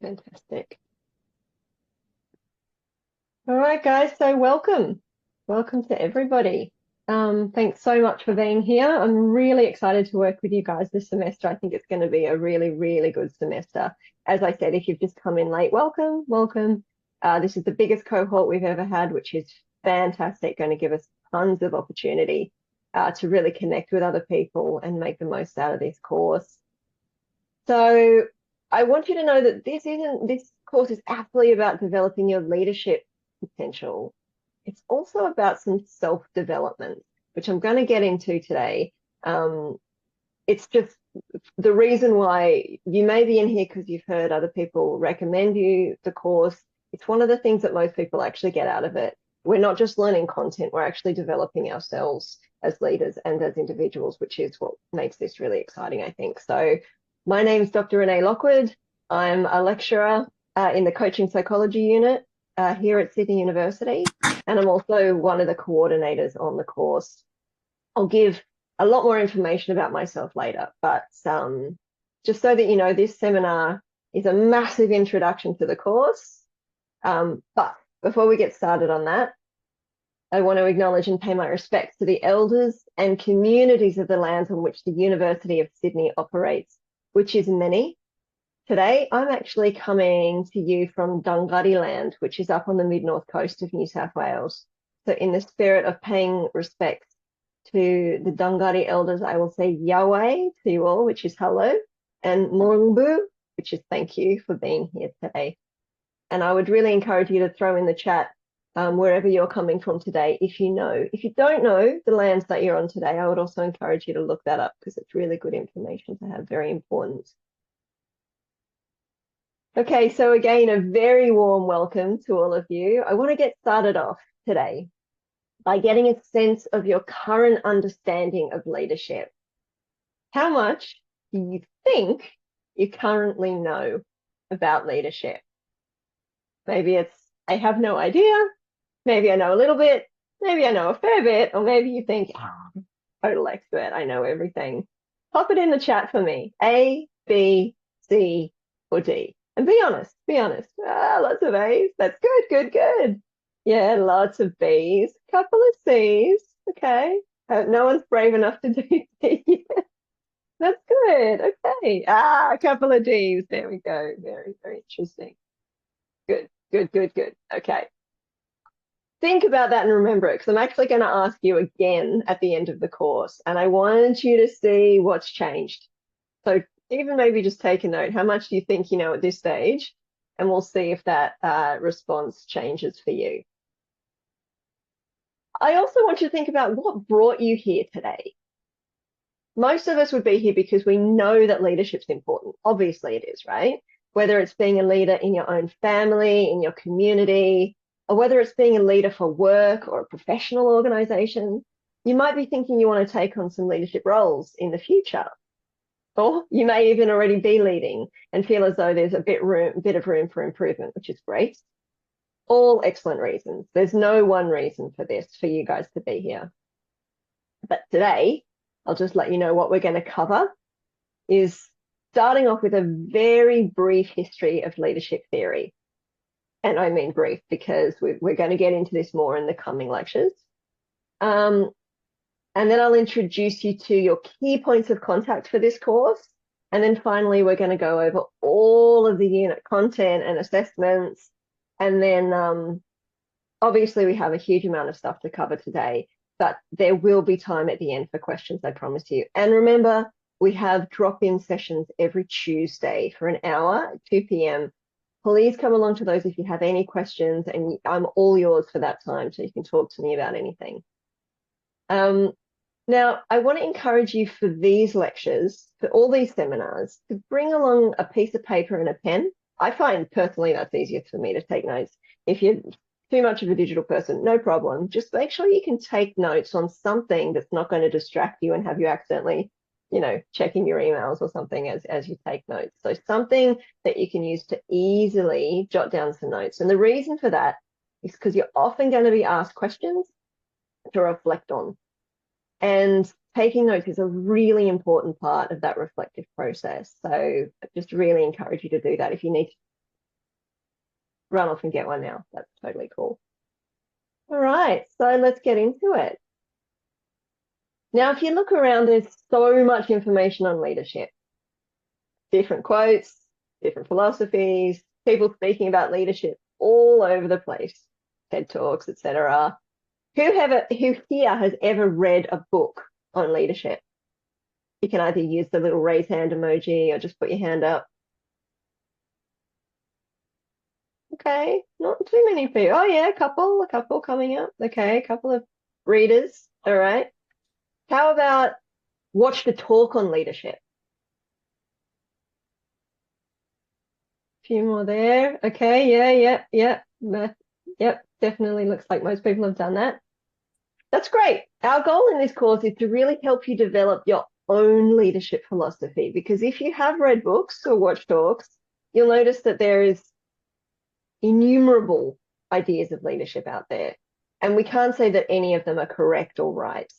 Fantastic. All right, guys. So welcome. Welcome to everybody. Thanks so much for being here. I'm really excited to work with you guys this semester. I think it's going to be a really, really good semester. As I said, if you've just come in late, welcome, welcome. This is the biggest cohort we've ever had, which is fantastic, going to give us tons of opportunity to really connect with other people and make the most out of this course. So I want you to know that this course is absolutely about developing your leadership potential. It's also about some self-development, which I'm going to get into today. It's just the reason why you may be in here because you've heard other people recommend you the course. It's one of the things that most people actually get out of it. We're not just learning content, we're actually developing ourselves as leaders and as individuals, which is what makes this really exciting, I think. So my name is Dr. Renee Lockwood. I'm a lecturer in the coaching psychology unit here at Sydney University, and I'm also one of the coordinators on the course. I'll give a lot more information about myself later, but just so that you know, this seminar is a massive introduction to the course. But before we get started on that, I want to acknowledge and pay my respects to the elders and communities of the lands on which the University of Sydney operates, which is many. Today, I'm actually coming to you from Dunghutti land, which is up on the mid-north coast of New South Wales. So in the spirit of paying respects to the Dunghutti elders, I will say Yahweh to you all, which is hello, and Murungu, which is thank you for being here today. And I would really encourage you to throw in the chat wherever you're coming from today, if you know. If you don't know the lands that you're on today, I would also encourage you to look that up because it's really good information to have, very important. Okay, so again, a very warm welcome to all of you. I want to get started off today by getting a sense of your current understanding of leadership. How much do you think you currently know about leadership? Maybe it's, I have no idea. Maybe I know a little bit. Maybe I know a fair bit. Or maybe you think, oh, total expert, I know everything. Pop it in the chat for me. A, B, C, or D. And be honest, be honest. Lots of A's. That's good, good, good. Yeah, lots of B's, couple of C's. Okay. No one's brave enough to do D yet. That's good. Okay. A couple of D's. There we go. Very, very interesting. Good, good, good, good. Okay. Think about that and remember it because I'm actually going to ask you again at the end of the course and I want you to see what's changed. So even maybe just take a note. How much do you think you know at this stage? And we'll see if that response changes for you. I also want you to think about what brought you here today. Most of us would be here because we know that leadership's important. Obviously it is, right? Whether it's being a leader in your own family, in your community, or whether it's being a leader for work or a professional organization, you might be thinking you want to take on some leadership roles in the future. Or you may even already be leading and feel as though there's a bit of room for improvement, which is great. All excellent reasons. There's no one reason for this, for you guys to be here. But today, I'll just let you know what we're going to cover is starting off with a very brief history of leadership theory. And I mean brief because we're going to get into this more in the coming lectures. And then I'll introduce you to your key points of contact for this course. And then finally, we're going to go over all of the unit content and assessments. And then obviously we have a huge amount of stuff to cover today, but there will be time at the end for questions, I promise you. And remember, we have drop-in sessions every Tuesday for an hour at 2 p.m. Please come along to those if you have any questions, and I'm all yours for that time, so you can talk to me about anything. Now, I want to encourage you for these lectures, for all these seminars, to bring along a piece of paper and a pen. I find personally that's easier for me to take notes. If you're too much of a digital person, no problem. Just make sure you can take notes on something that's not going to distract you and have you accidentally, you know, checking your emails or something as you take notes. So something that you can use to easily jot down some notes. And the reason for that is because you're often going to be asked questions to reflect on. And taking notes is a really important part of that reflective process. So I just really encourage you to do that. If you need to run off and get one now. That's totally cool. All right, so let's get into it. Now, if you look around, there's so much information on leadership. Different quotes, different philosophies, people speaking about leadership all over the place, TED Talks, etc. Who here has ever read a book on leadership? You can either use the little raise hand emoji or just put your hand up. Okay, not too many people. Oh yeah, a couple coming up. Okay, a couple of readers. All right. How about watched a talk on leadership? A few more there. Okay, yep. Definitely looks like most people have done that. That's great. Our goal in this course is to really help you develop your own leadership philosophy, because if you have read books or watched talks, you'll notice that there is innumerable ideas of leadership out there. And we can't say that any of them are correct or right.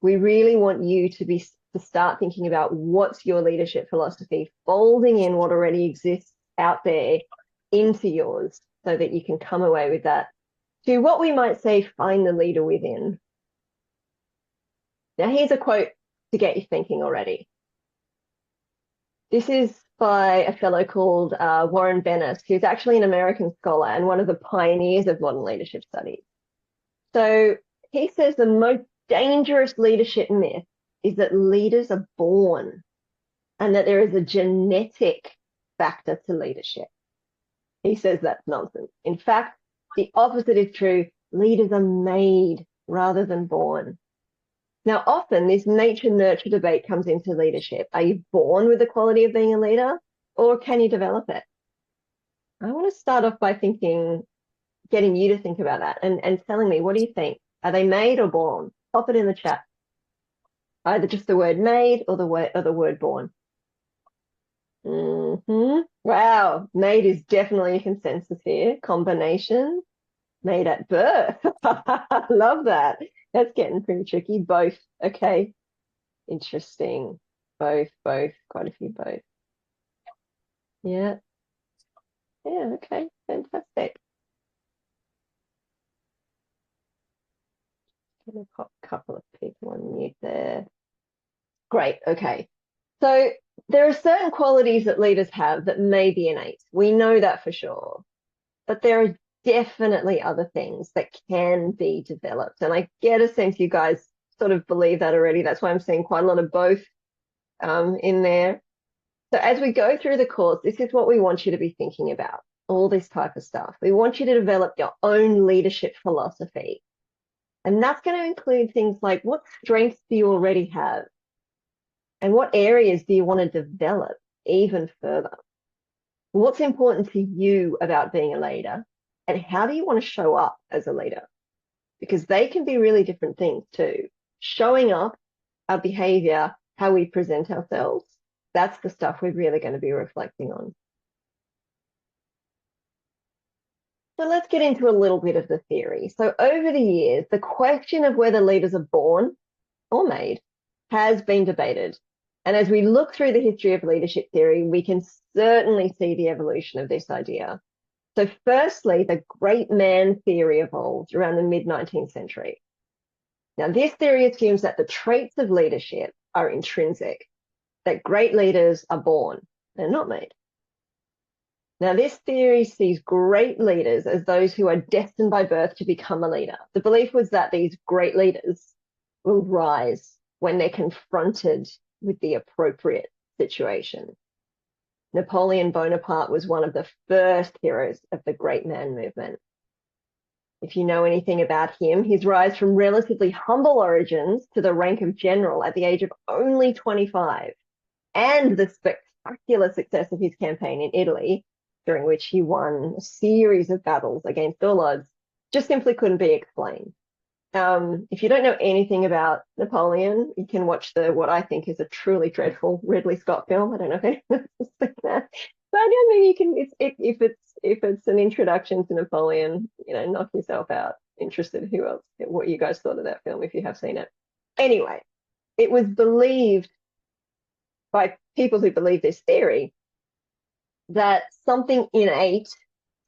We really want you to start thinking about what's your leadership philosophy, folding in what already exists out there into yours so that you can come away with that to what we might say, find the leader within. Now, here's a quote to get you thinking already. This is by a fellow called Warren Bennis, who's actually an American scholar and one of the pioneers of modern leadership studies. So he says the most dangerous leadership myth is that leaders are born and that there is a genetic factor to leadership. He says that's nonsense. In fact, the opposite is true. Leaders are made rather than born. Now, often this nature-nurture debate comes into leadership. Are you born with the quality of being a leader, or can you develop it? I want to start off by getting you to think about that and telling me, what do you think? Are they made or born? Pop it in the chat. Either just the word made or the word born. Wow, made is definitely a consensus here. Combination, made at birth. Love that. That's getting pretty tricky. Both. Okay. Interesting. Both. Quite a few both. Yeah. Yeah, okay. Fantastic. Gonna pop a couple of people on mute there. Great. Okay. So there are certain qualities that leaders have that may be innate. We know that for sure. But there are definitely other things that can be developed. And I get a sense you guys sort of believe that already. That's why I'm seeing quite a lot of both in there. So as we go through the course, this is what we want you to be thinking about, all this type of stuff. We want you to develop your own leadership philosophy. And that's going to include things like, what strengths do you already have? And what areas do you want to develop even further? What's important to you about being a leader? And how do you want to show up as a leader? Because they can be really different things too. Showing up, our behavior, how we present ourselves, that's the stuff we're really going to be reflecting on. So let's get into a little bit of the theory. So over the years, the question of whether leaders are born or made has been debated. And as we look through the history of leadership theory, we can certainly see the evolution of this idea. So firstly, the great man theory evolved around the mid-19th century. Now, this theory assumes that the traits of leadership are intrinsic, that great leaders are born, they're not made. Now, this theory sees great leaders as those who are destined by birth to become a leader. The belief was that these great leaders will rise when they're confronted with the appropriate situation. Napoleon Bonaparte was one of the first heroes of the great man movement. If you know anything about him, his rise from relatively humble origins to the rank of general at the age of only 25, and the spectacular success of his campaign in Italy, during which he won a series of battles against all odds, just simply couldn't be explained. If you don't know anything about Napoleon, you can watch what I think is a truly dreadful Ridley Scott film. I don't know if anyone's seen that, but I don't think you can. If it's an introduction to Napoleon, knock yourself out. Interested who else, what you guys thought of that film if you have seen it. Anyway, it was believed by people who believe this theory that something innate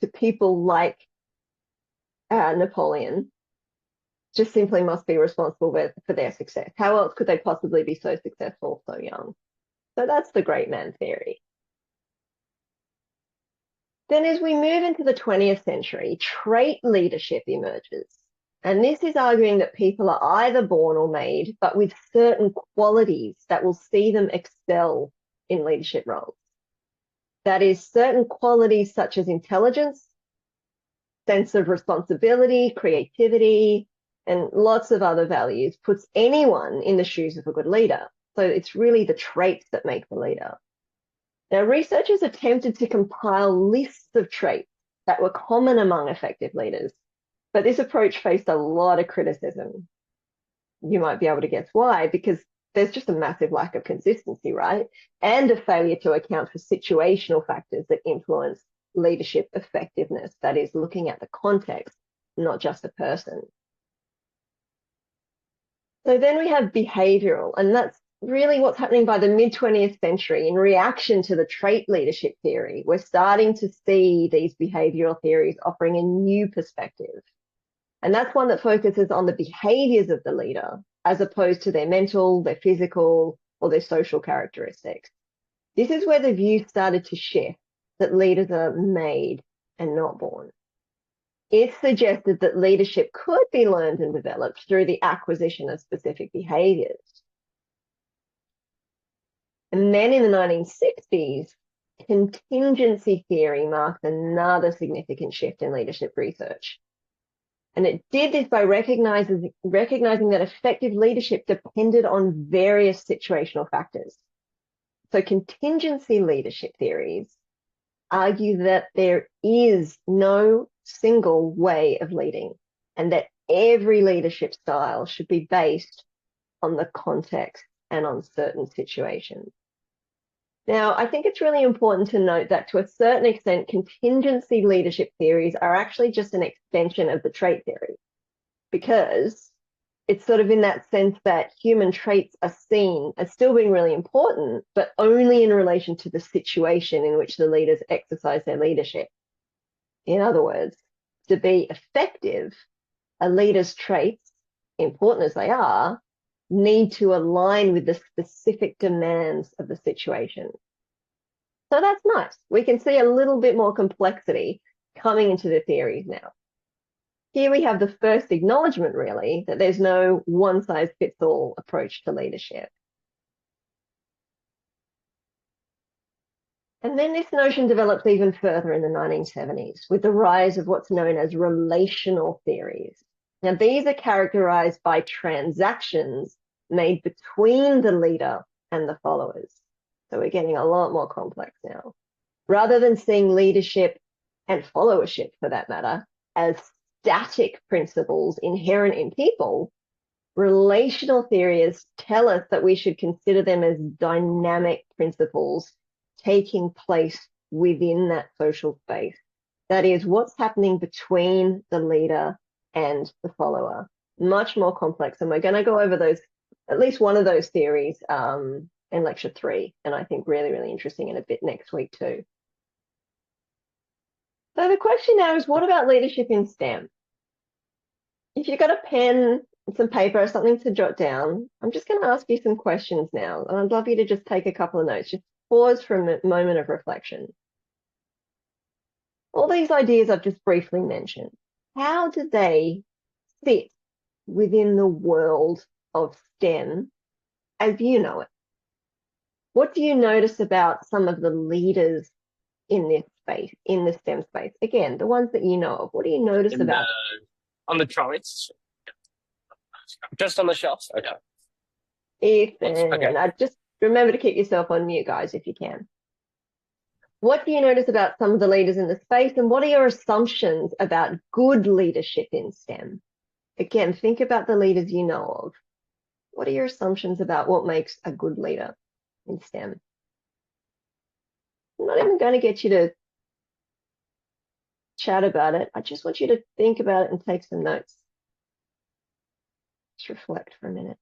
to people like Napoleon just simply must be responsible for their success. How else could they possibly be so successful so young? So that's the great man theory. Then as we move into the 20th century, trait leadership emerges. And this is arguing that people are either born or made, but with certain qualities that will see them excel in leadership roles. That is, certain qualities such as intelligence, sense of responsibility, creativity, and lots of other values puts anyone in the shoes of a good leader. So it's really the traits that make the leader. Now, researchers attempted to compile lists of traits that were common among effective leaders, but this approach faced a lot of criticism. You might be able to guess why, because there's just a massive lack of consistency, right? And a failure to account for situational factors that influence leadership effectiveness. That is, looking at the context, not just a person. So then we have behavioral, and that's really what's happening by the mid-20th century in reaction to the trait leadership theory. We're starting to see these behavioral theories offering a new perspective. And that's one that focuses on the behaviors of the leader as opposed to their mental, their physical, or their social characteristics. This is where the view started to shift, that leaders are made and not born. It suggested that leadership could be learned and developed through the acquisition of specific behaviors. And then in the 1960s, contingency theory marked another significant shift in leadership research. And it did this by recognizing that effective leadership depended on various situational factors. So contingency leadership theories argue that there is no single way of leading and that every leadership style should be based on the context and on certain situations. Now, I think it's really important to note that to a certain extent, contingency leadership theories are actually just an extension of the trait theory, because it's sort of in that sense that human traits are seen as still being really important, but only in relation to the situation in which the leaders exercise their leadership. In other words, to be effective, a leader's traits, important as they are, need to align with the specific demands of the situation. So that's nice. We can see a little bit more complexity coming into the theories now. Here we have the first acknowledgement, really, that there's no one-size-fits-all approach to leadership. And then this notion develops even further in the 1970s with the rise of what's known as relational theories. Now, these are characterized by transactions made between the leader and the followers. So we're getting a lot more complex now. Rather than seeing leadership and followership, for that matter, as static principles inherent in people, relational theories tell us that we should consider them as dynamic principles taking place within that social space. That is, what's happening between the leader and the follower. Much more complex. And we're going to go over those, at least one of those theories in lecture 3. And I think really, really interesting in a bit next week too. So the question now is, what about leadership in STEM? If you've got a pen and some paper or something to jot down, I'm just going to ask you some questions now. And I'd love you to just take a couple of notes. Just pause for a moment of reflection. All these ideas I've just briefly mentioned, how do they fit within the world of STEM as you know it? What do you notice about some of the leaders in this space, in the STEM space? Again, the ones that you know of. What do you notice about? On the trolleys, just on the shelves. Okay. Ethan, Okay. just remember to keep yourself on mute, guys, if you can. What do you notice about some of the leaders in the space, and what are your assumptions about good leadership in STEM? Again, think about the leaders you know of. What are your assumptions about what makes a good leader in STEM? I'm not even going to get you to chat about it. I just want you to think about it and take some notes. Just reflect for a minute.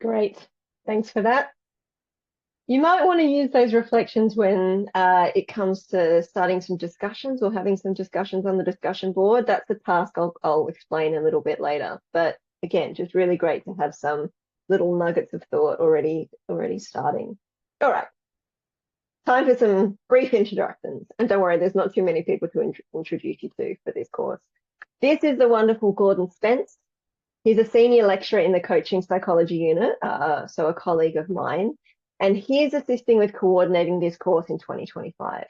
Great. Thanks for that. You might want to use those reflections when it comes to starting some discussions or having some discussions on the discussion board. That's a task I'll explain a little bit later. But again, just really great to have some little nuggets of thought already starting. All right. Time for some brief introductions. And don't worry, there's not too many people to introduce you to for this course. This is the wonderful Gordon Spence. He's a senior lecturer in the coaching psychology unit, so a colleague of mine, and he's assisting with coordinating this course in 2025.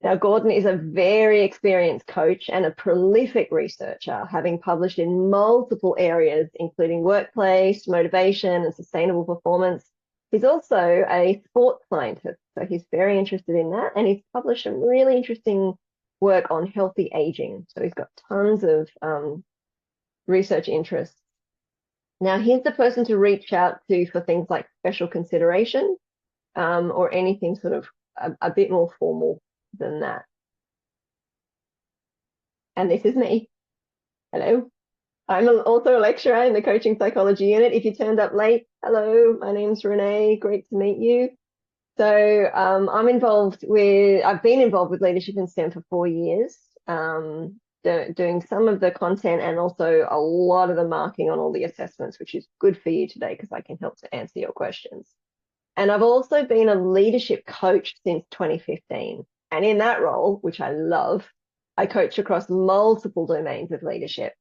Now, Gordon is a very experienced coach and a prolific researcher, having published in multiple areas, including workplace, motivation, and sustainable performance. He's also a sports scientist, so he's very interested in that, and he's published some really interesting work on healthy aging. So he's got tons of research interests. Now, here's the person to reach out to for things like special consideration or anything sort of a bit more formal than that. And this is me. Hello. I'm also a lecturer in the coaching psychology unit. If you turned up late, hello, my name's Renee. Great to meet you. So I've been involved with Leadership in STEM for 4 years. Doing some of the content and also a lot of the marking on all the assessments, which is good for you today because I can help to answer your questions. And I've also been a leadership coach since 2015. And in that role, which I love, I coach across multiple domains of leadership.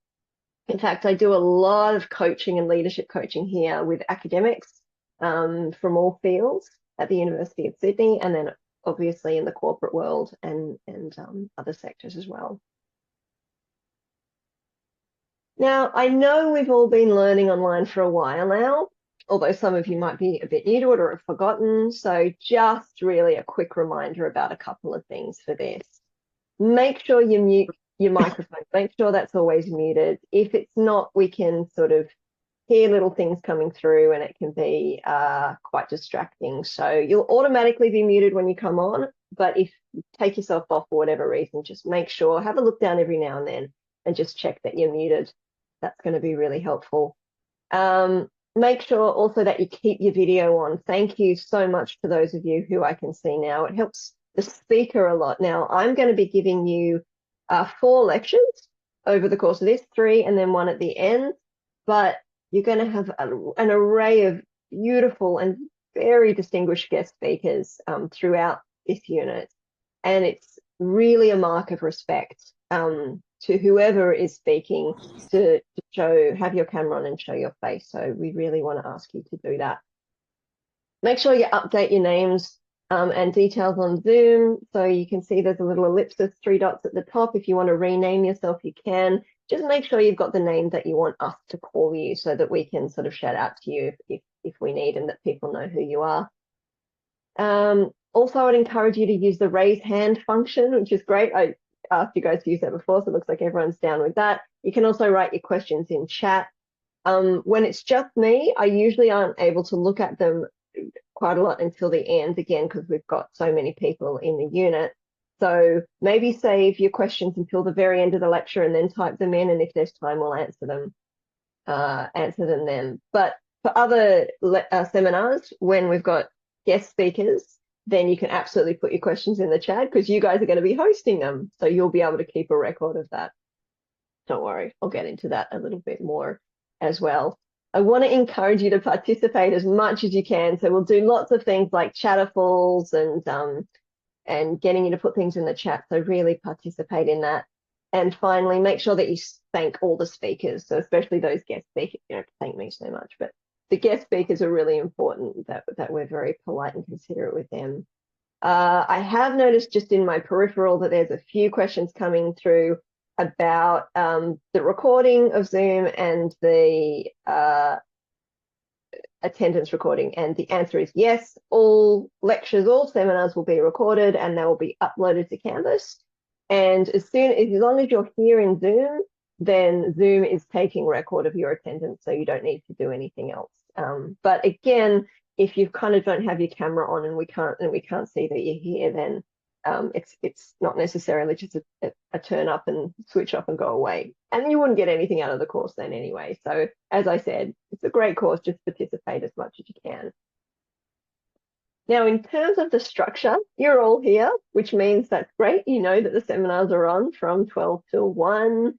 In fact, I do a lot of coaching and leadership coaching here with academics from all fields at the University of Sydney, and then obviously in the corporate world and other sectors as well. Now, I know we've all been learning online for a while now, although some of you might be a bit new to it or have forgotten. So just really a quick reminder about a couple of things for this. Make sure you mute your microphone. Make sure that's always muted. If it's not, we can sort of hear little things coming through and it can be quite distracting. So you'll automatically be muted when you come on, but if you take yourself off for whatever reason, just make sure, have a look down every now and then and just check that you're muted. That's going to be really helpful. Make sure also that you keep your video on. Thank you so much to those of you who I can see now. It helps the speaker a lot. Now, I'm going to be giving you 4 lectures over the course of this, 3 and then 1 at the end, but you're going to have an array of beautiful and very distinguished guest speakers throughout this unit. And it's really a mark of respect to whoever is speaking to have your camera on and show your face. So we really want to ask you to do that. Make sure you update your names and details on Zoom. So you can see there's a little ellipsis, 3 dots at the top. If you want to rename yourself, you can. Just make sure you've got the name that you want us to call you so that we can sort of shout out to you if we need and that people know who you are. Also, I would encourage you to use the raise hand function, which is great. I asked you guys to use that before, so it looks like everyone's down with that. You can also write your questions in chat. When it's just me, I usually aren't able to look at them quite a lot until the end, again, because we've got so many people in the unit. So maybe save your questions until the very end of the lecture and then type them in, and if there's time, we'll answer them then. But for other seminars, when we've got guest speakers, then you can absolutely put your questions in the chat because you guys are going to be hosting them. So you'll be able to keep a record of that. Don't worry, I'll get into that a little bit more as well. I want to encourage you to participate as much as you can. So we'll do lots of things like chatterfuls and getting you to put things in the chat. So really participate in that. And finally, make sure that you thank all the speakers. So especially those guest speakers, you don't have to thank me so much, but the guest speakers are really important that we're very polite and considerate with them. I have noticed just in my peripheral that there's a few questions coming through about the recording of Zoom and the attendance recording. And the answer is yes, all lectures, all seminars will be recorded and they will be uploaded to Canvas. And as long as you're here in Zoom, then Zoom is taking record of your attendance, so you don't need to do anything else. But again, if you kind of don't have your camera on and we can't see that you're here, then It's not necessarily just a turn up and switch off and go away. And you wouldn't get anything out of the course then anyway. So as I said, it's a great course, just participate as much as you can. Now, in terms of the structure, you're all here, which means that's great. You know that the seminars are on from 12 till 1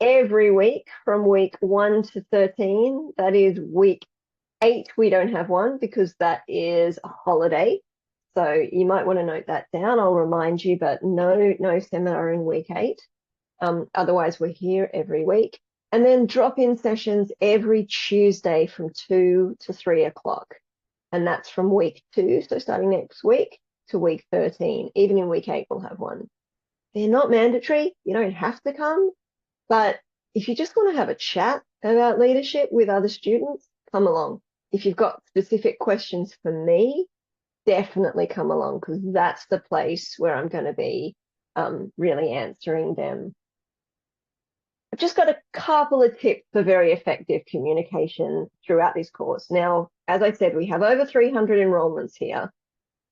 every week from week 1 to 13. That is week 8, we don't have one because that is a holiday. So you might want to note that down. I'll remind you, but no seminar in week 8. Otherwise, we're here every week. And then drop-in sessions every Tuesday from 2 to 3 o'clock. And that's from week 2, so starting next week to week 13. Even in week 8, we'll have one. They're not mandatory. You don't have to come. But if you just want to have a chat about leadership with other students, come along. If you've got specific questions for me, definitely come along because that's the place where I'm going to be really answering them. I've just got a couple of tips for very effective communication throughout this course. Now, as I said, we have over 300 enrollments here.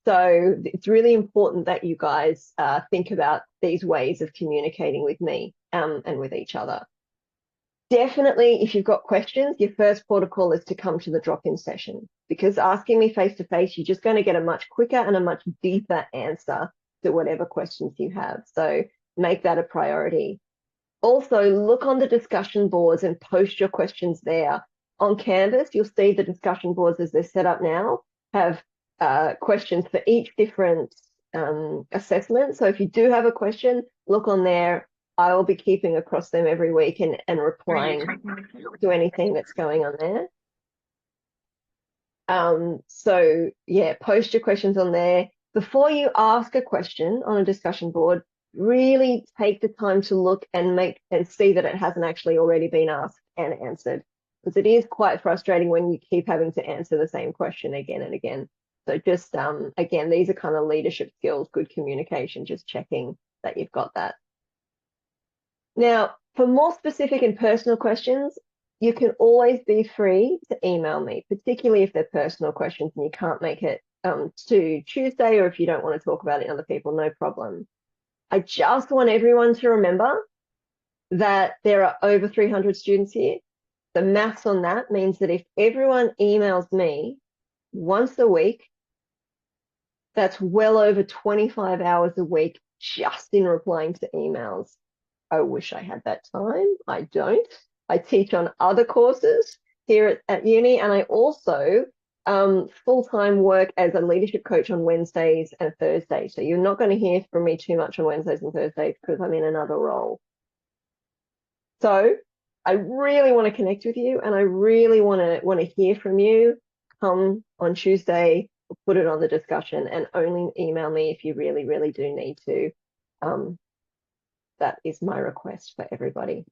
So it's really important that you guys think about these ways of communicating with me and with each other. Definitely, if you've got questions, your first protocol is to come to the drop-in session because asking me face-to-face, you're just going to get a much quicker and a much deeper answer to whatever questions you have. So make that a priority. Also, look on the discussion boards and post your questions there. On Canvas, you'll see the discussion boards as they're set up now have questions for each different assessment. So if you do have a question, look on there. I will be keeping across them every week and replying to anything that's going on there. So yeah, post your questions on there. Before you ask a question on a discussion board, really take the time to look and see that it hasn't actually already been asked and answered, because it is quite frustrating when you keep having to answer the same question again and again. So just again, these are kind of leadership skills, good communication, just checking that you've got that. Now, for more specific and personal questions, you can always be free to email me, particularly if they're personal questions and you can't make it to Tuesday, or if you don't want to talk about it to other people, no problem. I just want everyone to remember that there are over 300 students here. The maths on that means that if everyone emails me once a week, that's well over 25 hours a week just in replying to emails. I wish I had that time. I don't. I teach on other courses here at uni, and I also full-time work as a leadership coach on Wednesdays and Thursdays. So you're not going to hear from me too much on Wednesdays and Thursdays because I'm in another role. So I really want to connect with you, and I really want to hear from you. Come on Tuesday, put it on the discussion, and only email me if you really, really do need to. That is my request for everybody.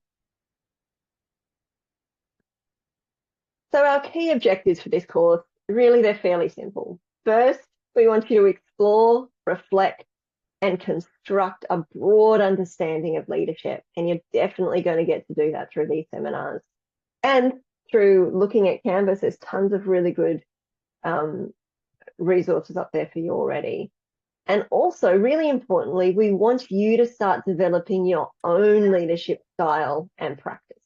So our key objectives for this course, really, they're fairly simple. First, we want you to explore, reflect, and construct a broad understanding of leadership. And you're definitely going to get to do that through these seminars. And through looking at Canvas, there's tons of really good resources up there for you already. And also, really importantly, we want you to start developing your own leadership style and practice.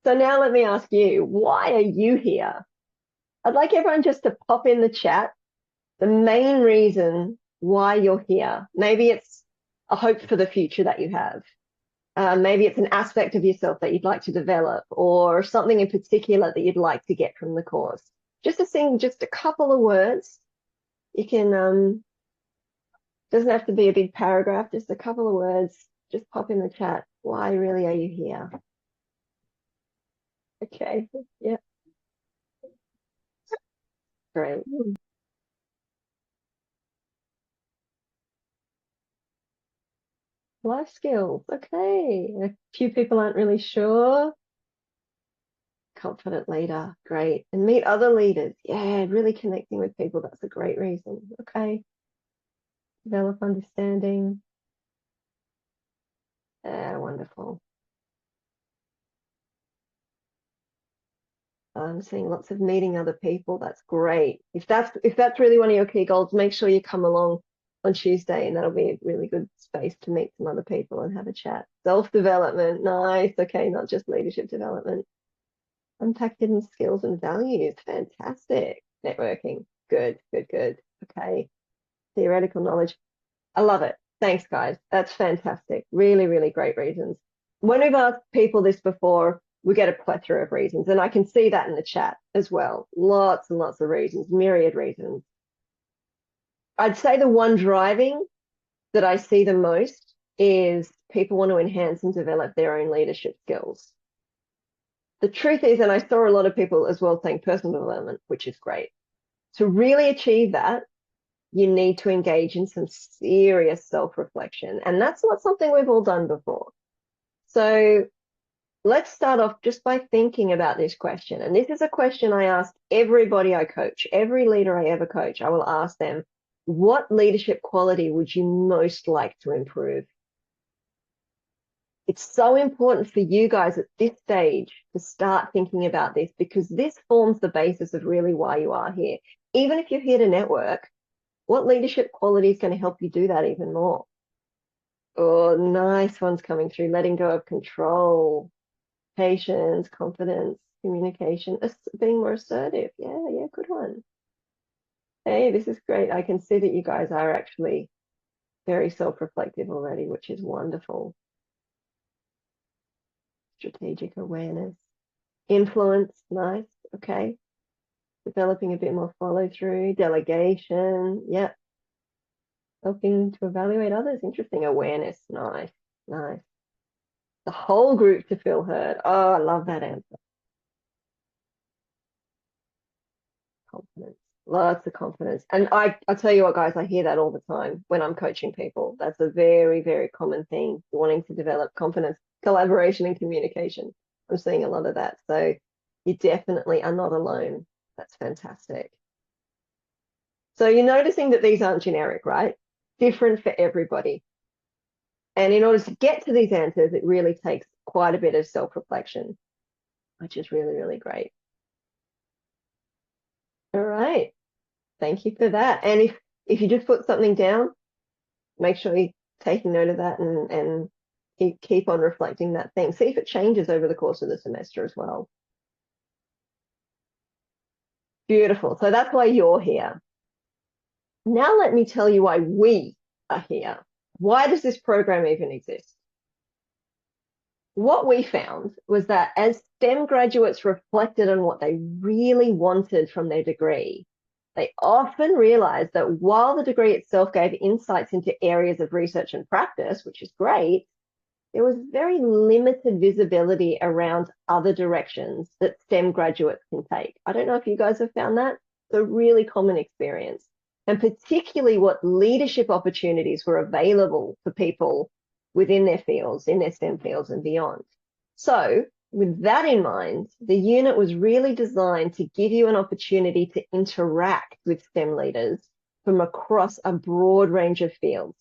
So now let me ask you, why are you here? I'd like everyone just to pop in the chat the main reason why you're here. Maybe it's a hope for the future that you have. Maybe it's an aspect of yourself that you'd like to develop, or something in particular that you'd like to get from the course. Just to sing just a couple of words. You can, doesn't have to be a big paragraph, just a couple of words. Just pop in the chat. Why really are you here? Okay, yeah. Great. Life skills, okay. A few people aren't really sure. Confident leader, great. And meet other leaders. Yeah, really connecting with people, that's a great reason. Okay. Develop understanding. Wonderful. I'm seeing lots of meeting other people. That's great. If that's really one of your key goals, make sure you come along on Tuesday, and that'll be a really good space to meet some other people and have a chat. Self-development, nice. Okay, not just leadership development. Unpack hidden skills and values, fantastic. Networking, good, good, good. Okay, theoretical knowledge. I love it. Thanks, guys. That's fantastic. Really, really great reasons. When we've asked people this before, we get a plethora of reasons, and I can see that in the chat as well. Lots and lots of reasons, myriad reasons. I'd say the one driving that I see the most is people want to enhance and develop their own leadership skills. The truth is, and I saw a lot of people as well saying personal development, which is great. To really achieve that, you need to engage in some serious self-reflection. And that's not something we've all done before. So let's start off just by thinking about this question. And this is a question I ask everybody I coach, every leader I ever coach. I will ask them, what leadership quality would you most like to improve? It's so important for you guys at this stage to start thinking about this, because this forms the basis of really why you are here. Even if you're here to network, what leadership quality is going to help you do that even more? Oh, nice ones coming through. Letting go of control, patience, confidence, communication, being more assertive. Yeah, good one. Hey, this is great. I can see that you guys are actually very self-reflective already, which is wonderful. Strategic awareness. Influence, nice. Okay. Developing a bit more follow through, delegation. Yep. Helping to evaluate others. Interesting. Awareness. Nice. Nice. The whole group to feel heard. Oh, I love that answer. Confidence. Lots of confidence. And I tell you what, guys, I hear that all the time when I'm coaching people. That's a very, very common thing, wanting to develop confidence, collaboration, and communication. I'm seeing a lot of that. So you definitely are not alone. That's fantastic. So you're noticing that these aren't generic, right? Different for everybody. And in order to get to these answers, it really takes quite a bit of self-reflection, which is really, really great. All right. Thank you for that. And if you just put something down, make sure you're taking note of that and keep on reflecting that thing. See if it changes over the course of the semester as well. Beautiful. So that's why you're here. Now let me tell you why we are here. Why does this program even exist? What we found was that as STEM graduates reflected on what they really wanted from their degree, they often realized that while the degree itself gave insights into areas of research and practice, which is great, there was very limited visibility around other directions that STEM graduates can take. I don't know if you guys have found that. It's a really common experience, and particularly what leadership opportunities were available for people within their fields, in their STEM fields and beyond. So with that in mind, the unit was really designed to give you an opportunity to interact with STEM leaders from across a broad range of fields,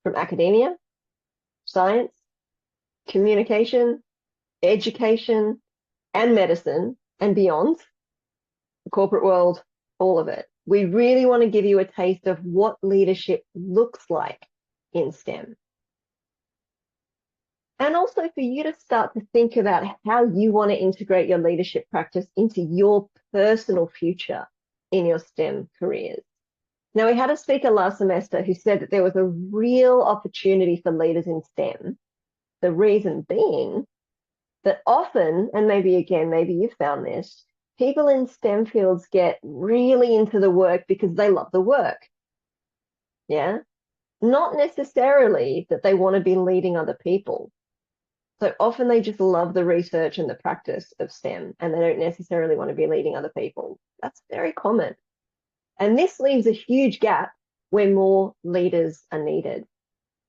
from academia, science, communication, education, and medicine, and beyond, the corporate world, all of it. We really want to give you a taste of what leadership looks like in STEM. And also for you to start to think about how you want to integrate your leadership practice into your personal future in your STEM careers. Now, we had a speaker last semester who said that there was a real opportunity for leaders in STEM. The reason being that often, and maybe again, maybe you found this, people in STEM fields get really into the work because they love the work. Yeah. Not necessarily that they want to be leading other people. So often they just love the research and the practice of STEM, and they don't necessarily want to be leading other people. That's very common. And this leaves a huge gap where more leaders are needed.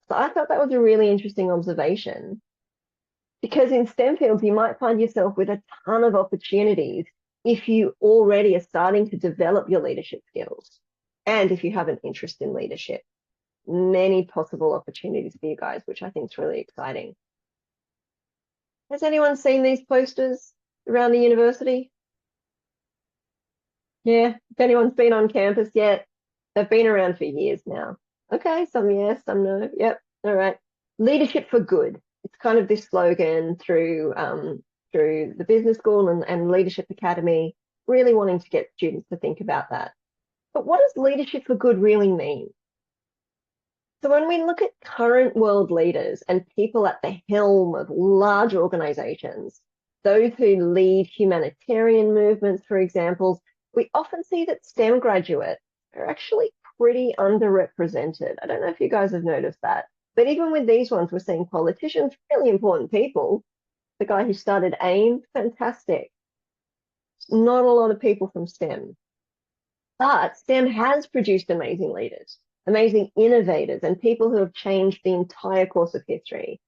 So I thought that was a really interesting observation, because in STEM fields, you might find yourself with a ton of opportunities if you already are starting to develop your leadership skills. And if you have an interest in leadership, many possible opportunities for you guys, which I think is really exciting. Has anyone seen these posters around the university? Yeah, if anyone's been on campus yet, they've been around for years now. Okay, some yes, some no. Yep. All right. Leadership for good. It's kind of this slogan through the business school and Leadership Academy, really wanting to get students to think about that. But what does leadership for good really mean? So when we look at current world leaders and people at the helm of large organizations, those who lead humanitarian movements, for example, we often see that STEM graduates are actually pretty underrepresented. I don't know if you guys have noticed that. But even with these ones, we're seeing politicians, really important people. The guy who started AIM, fantastic. Not a lot of people from STEM. But STEM has produced amazing leaders, amazing innovators, and people who have changed the entire course of history.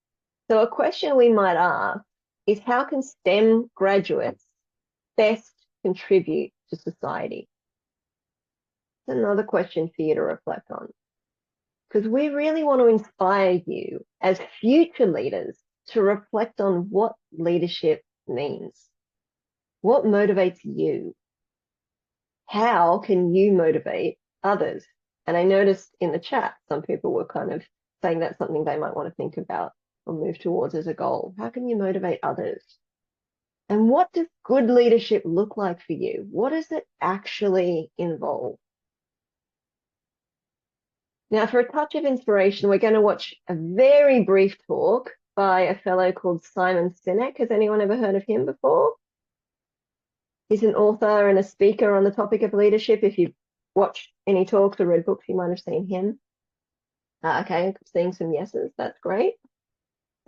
So a question we might ask is, how can STEM graduates best contribute to society? It's another question for you to reflect on, because we really want to inspire you as future leaders to reflect on what leadership means. What motivates you? How can you motivate others? And I noticed in the chat, some people were kind of saying that's something they might want to think about or move towards as a goal. How can you motivate others? And what does good leadership look like for you? What does it actually involve? Now, for a touch of inspiration, we're going to watch a very brief talk by a fellow called Simon Sinek. Has anyone ever heard of him before? He's an author and a speaker on the topic of leadership. If you've watched any talks or read books, you might have seen him. Okay, I'm seeing some yeses. That's great.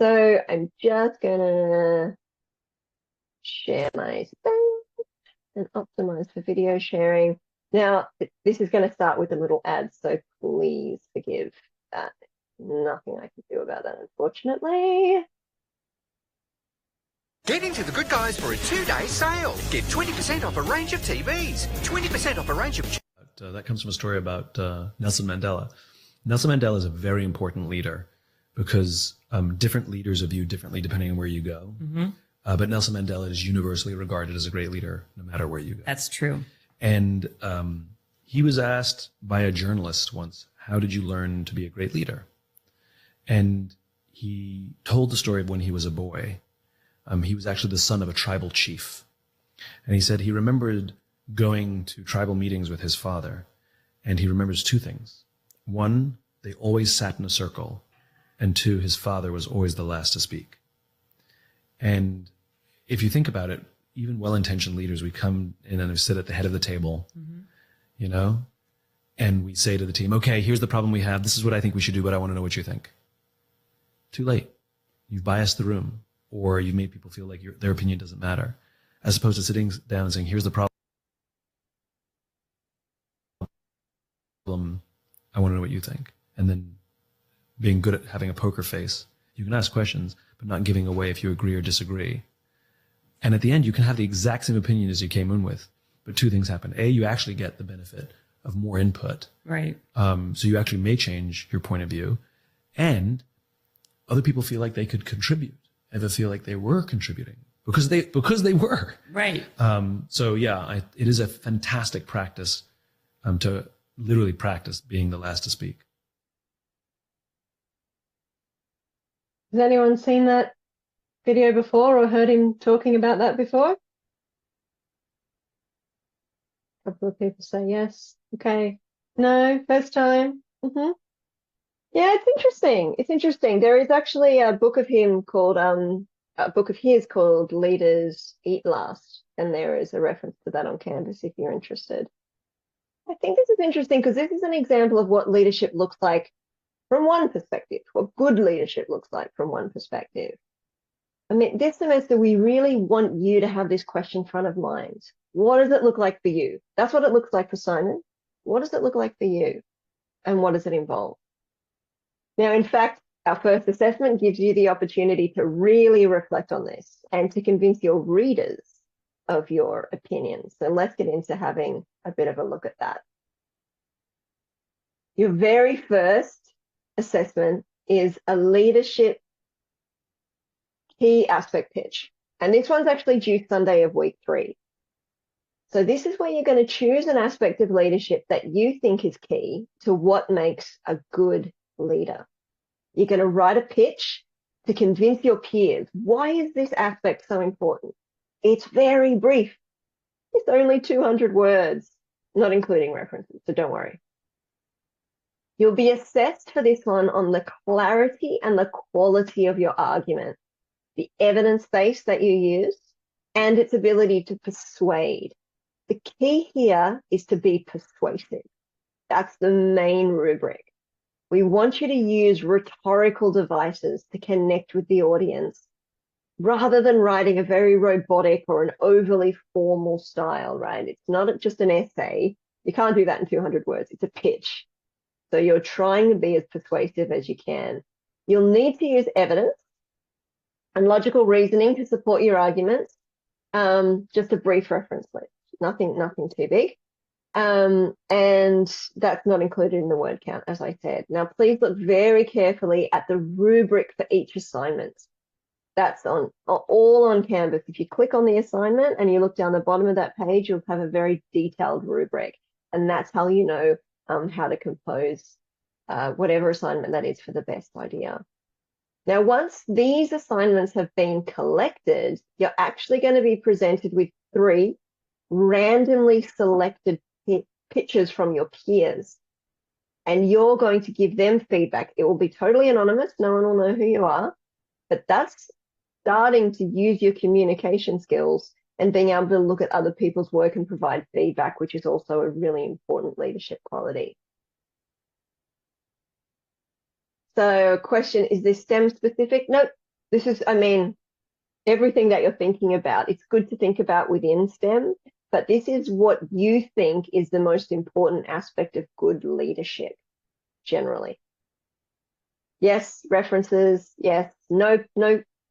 So I'm just going to share my screen and optimize for video sharing. Now, this is going to start with a little ad, so please forgive that. Nothing I can do about that, unfortunately. Get into The Good Guys for a 2-day sale. Get 20% off a range of TVs, 20% off a range of... That comes from a story about Nelson Mandela. Nelson Mandela is a very important leader because different leaders are viewed differently depending on where you go. Mm-hmm. But Nelson Mandela is universally regarded as a great leader no matter where you go. That's true. And he was asked by a journalist once, how did you learn to be a great leader? And he told the story of when he was a boy. He was actually the son of a tribal chief. And he said he remembered going to tribal meetings with his father. And he remembers two things. One, they always sat in a circle. And two, his father was always the last to speak. And if you think about it, even well-intentioned leaders, we come in and we sit at the head of the table, you know, and we say to the team, okay, here's the problem we have. This is what I think we should do, but I want to know what you think. Too late. You've biased the room, or you've made people feel like their opinion doesn't matter, as opposed to sitting down and saying, here's the problem. I want to know what you think. And then being good at having a poker face. You can ask questions, but not giving away if you agree or disagree. And at the end, you can have the exact same opinion as you came in with, but two things happen. A, you actually get the benefit of more input. Right. So you actually may change your point of view. And other people feel like they could contribute, and they feel like they were contributing because they were. Right. So yeah, it is a fantastic practice to literally practice being the last to speak. Has anyone seen that video before or heard him talking about that before? A couple of people say yes. Okay. No, first time. Yeah, it's interesting. It's interesting. There is actually a book of his called Leaders Eat Last, and there is a reference to that on Canvas if you're interested. I think this is interesting because this is an example of what leadership looks like from one perspective, what good leadership looks like from one perspective. I mean, this semester, we really want you to have this question front of mind. What does it look like for you? That's what it looks like for Simon. What does it look like for you? And what does it involve? Now, in fact, our first assessment gives you the opportunity to really reflect on this and to convince your readers of your opinions. So let's get into having a bit of a look at that. Your very first assessment is a leadership key aspect pitch. And this one's actually due Sunday of week 3. So this is where you're going to choose an aspect of leadership that you think is key to what makes a good leader. You're going to write a pitch to convince your peers. Why is this aspect so important? It's very brief. It's only 200 words, not including references, so don't worry. You'll be assessed for this one on the clarity and the quality of your argument, the evidence base that you use, and its ability to persuade. The key here is to be persuasive. That's the main rubric. We want you to use rhetorical devices to connect with the audience rather than writing a very robotic or an overly formal style, right? It's not just an essay. You can't do that in 200 words. It's a pitch. So you're trying to be as persuasive as you can. You'll need to use evidence and logical reasoning to support your arguments. Just a brief reference list, nothing too big. And that's not included in the word count, as I said. Now, please look very carefully at the rubric for each assignment. That's all on Canvas. If you click on the assignment and you look down the bottom of that page, you'll have a very detailed rubric. And that's how you know how to compose whatever assignment that is for the best idea. Now, once these assignments have been collected, you're actually going to be presented with 3 randomly selected pitches from your peers. And you're going to give them feedback. It will be totally anonymous. No one will know who you are. But that's starting to use your communication skills and being able to look at other people's work and provide feedback, which is also a really important leadership quality. So question, is this STEM specific? Nope. This is, everything that you're thinking about. It's good to think about within STEM, but this is what you think is the most important aspect of good leadership, generally. Yes, references, yes, no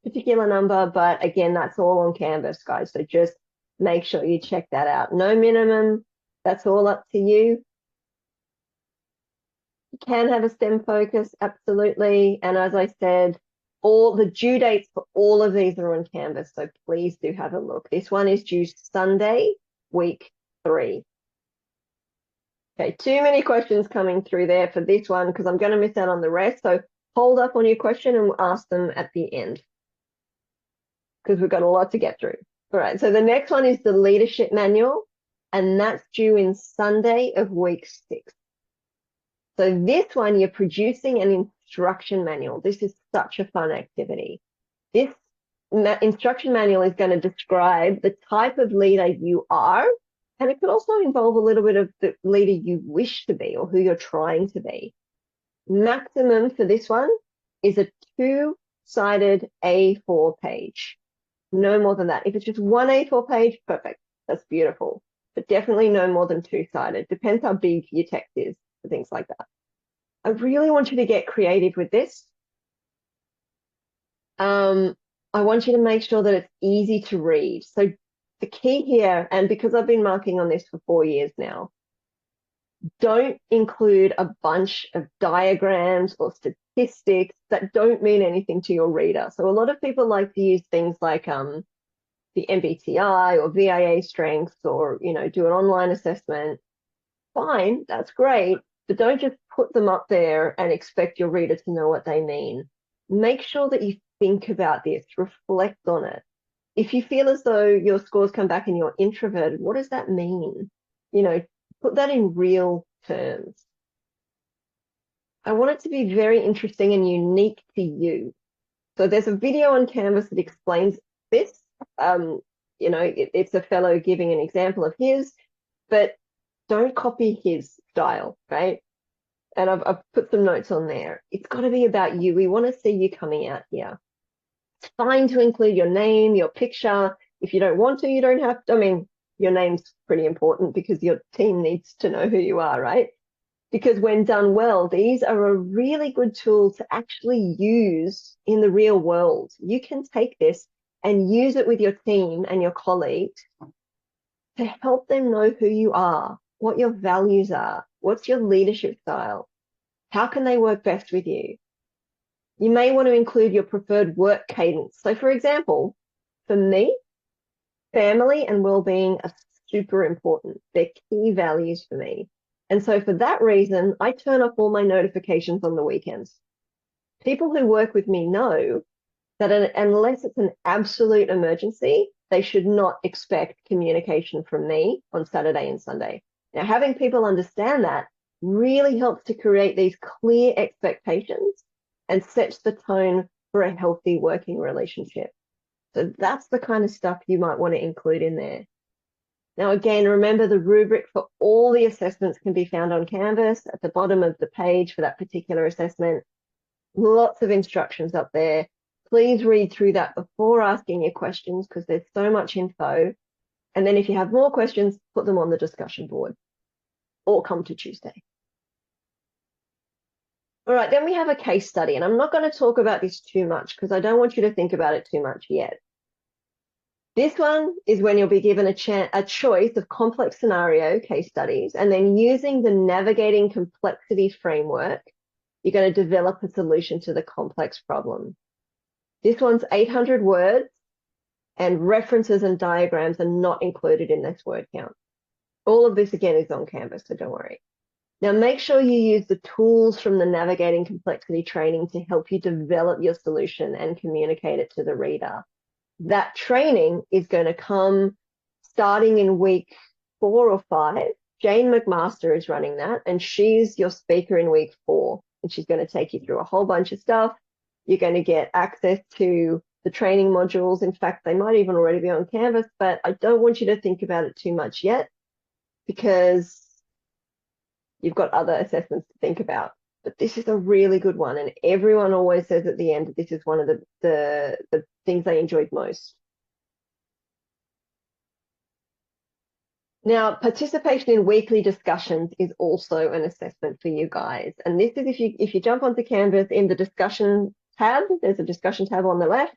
particular number, but again, that's all on Canvas, guys. So just make sure you check that out. No minimum, that's all up to you. You can have a STEM focus, absolutely. And as I said, all the due dates for all of these are on Canvas, so please do have a look. This one is due Sunday, week 3. Okay, too many questions coming through there for this one because I'm going to miss out on the rest. So hold up on your question and we'll ask them at the end because we've got a lot to get through. All right, so the next one is the leadership manual, and that's due in Sunday of week 6. So this one, you're producing an instruction manual. This is such a fun activity. This instruction manual is going to describe the type of leader you are, and it could also involve a little bit of the leader you wish to be or who you're trying to be. Maximum for this one is a 2-sided A4 page. No more than that. If it's just one A4 page, perfect. That's beautiful. But definitely no more than 2-sided. Depends how big your text is for things like that. I really want you to get creative with this. I want you to make sure that it's easy to read. So the key here, and because I've been marking on this for 4 years now, don't include a bunch of diagrams or statistics that don't mean anything to your reader. So a lot of people like to use things like the MBTI or VIA strengths or, do an online assessment. Fine, that's great, but don't just put them up there and expect your reader to know what they mean. Make sure that you think about this, reflect on it. If you feel as though your scores come back and you're introverted, what does that mean? Put that in real terms. I want it to be very interesting and unique to you. So there's a video on Canvas that explains this. It's a fellow giving an example of his, but don't copy his style, right? And I've put some notes on there. It's got to be about you. We want to see you coming out here. It's fine to include your name, your picture. If you don't want to, you don't have to. Your name's pretty important because your team needs to know who you are, right? Because when done well, these are a really good tool to actually use in the real world. You can take this and use it with your team and your colleagues to help them know who you are, what your values are, what's your leadership style, how can they work best with you. You may want to include your preferred work cadence. So for example, for me, family and well-being are super important. They're key values for me. And so for that reason, I turn off all my notifications on the weekends. People who work with me know that unless it's an absolute emergency, they should not expect communication from me on Saturday and Sunday. Now, having people understand that really helps to create these clear expectations and sets the tone for a healthy working relationship. So that's the kind of stuff you might want to include in there. Now, again, remember the rubric for all the assessments can be found on Canvas at the bottom of the page for that particular assessment. Lots of instructions up there. Please read through that before asking your questions because there's so much info. And then if you have more questions, put them on the discussion board or come to Tuesday. All right, then we have a case study, and I'm not going to talk about this too much because I don't want you to think about it too much yet. This one is when you'll be given a choice of complex scenario case studies, and then using the navigating complexity framework, you're going to develop a solution to the complex problem. This one's 800 words, and references and diagrams are not included in this word count. All of this, again, is on Canvas, so don't worry. Now, make sure you use the tools from the Navigating Complexity training to help you develop your solution and communicate it to the reader. That training is going to come starting in week 4 or 5. Jane McMaster is running that, and she's your speaker in week 4. And she's going to take you through a whole bunch of stuff. You're going to get access to the training modules. In fact, they might even already be on Canvas, but I don't want you to think about it too much yet because you've got other assessments to think about. But this is a really good one, and everyone always says at the end that this is one of the things they enjoyed most. Now, participation in weekly discussions is also an assessment for you guys. And this is if you jump onto Canvas in the discussion tab, there's a discussion tab on the left.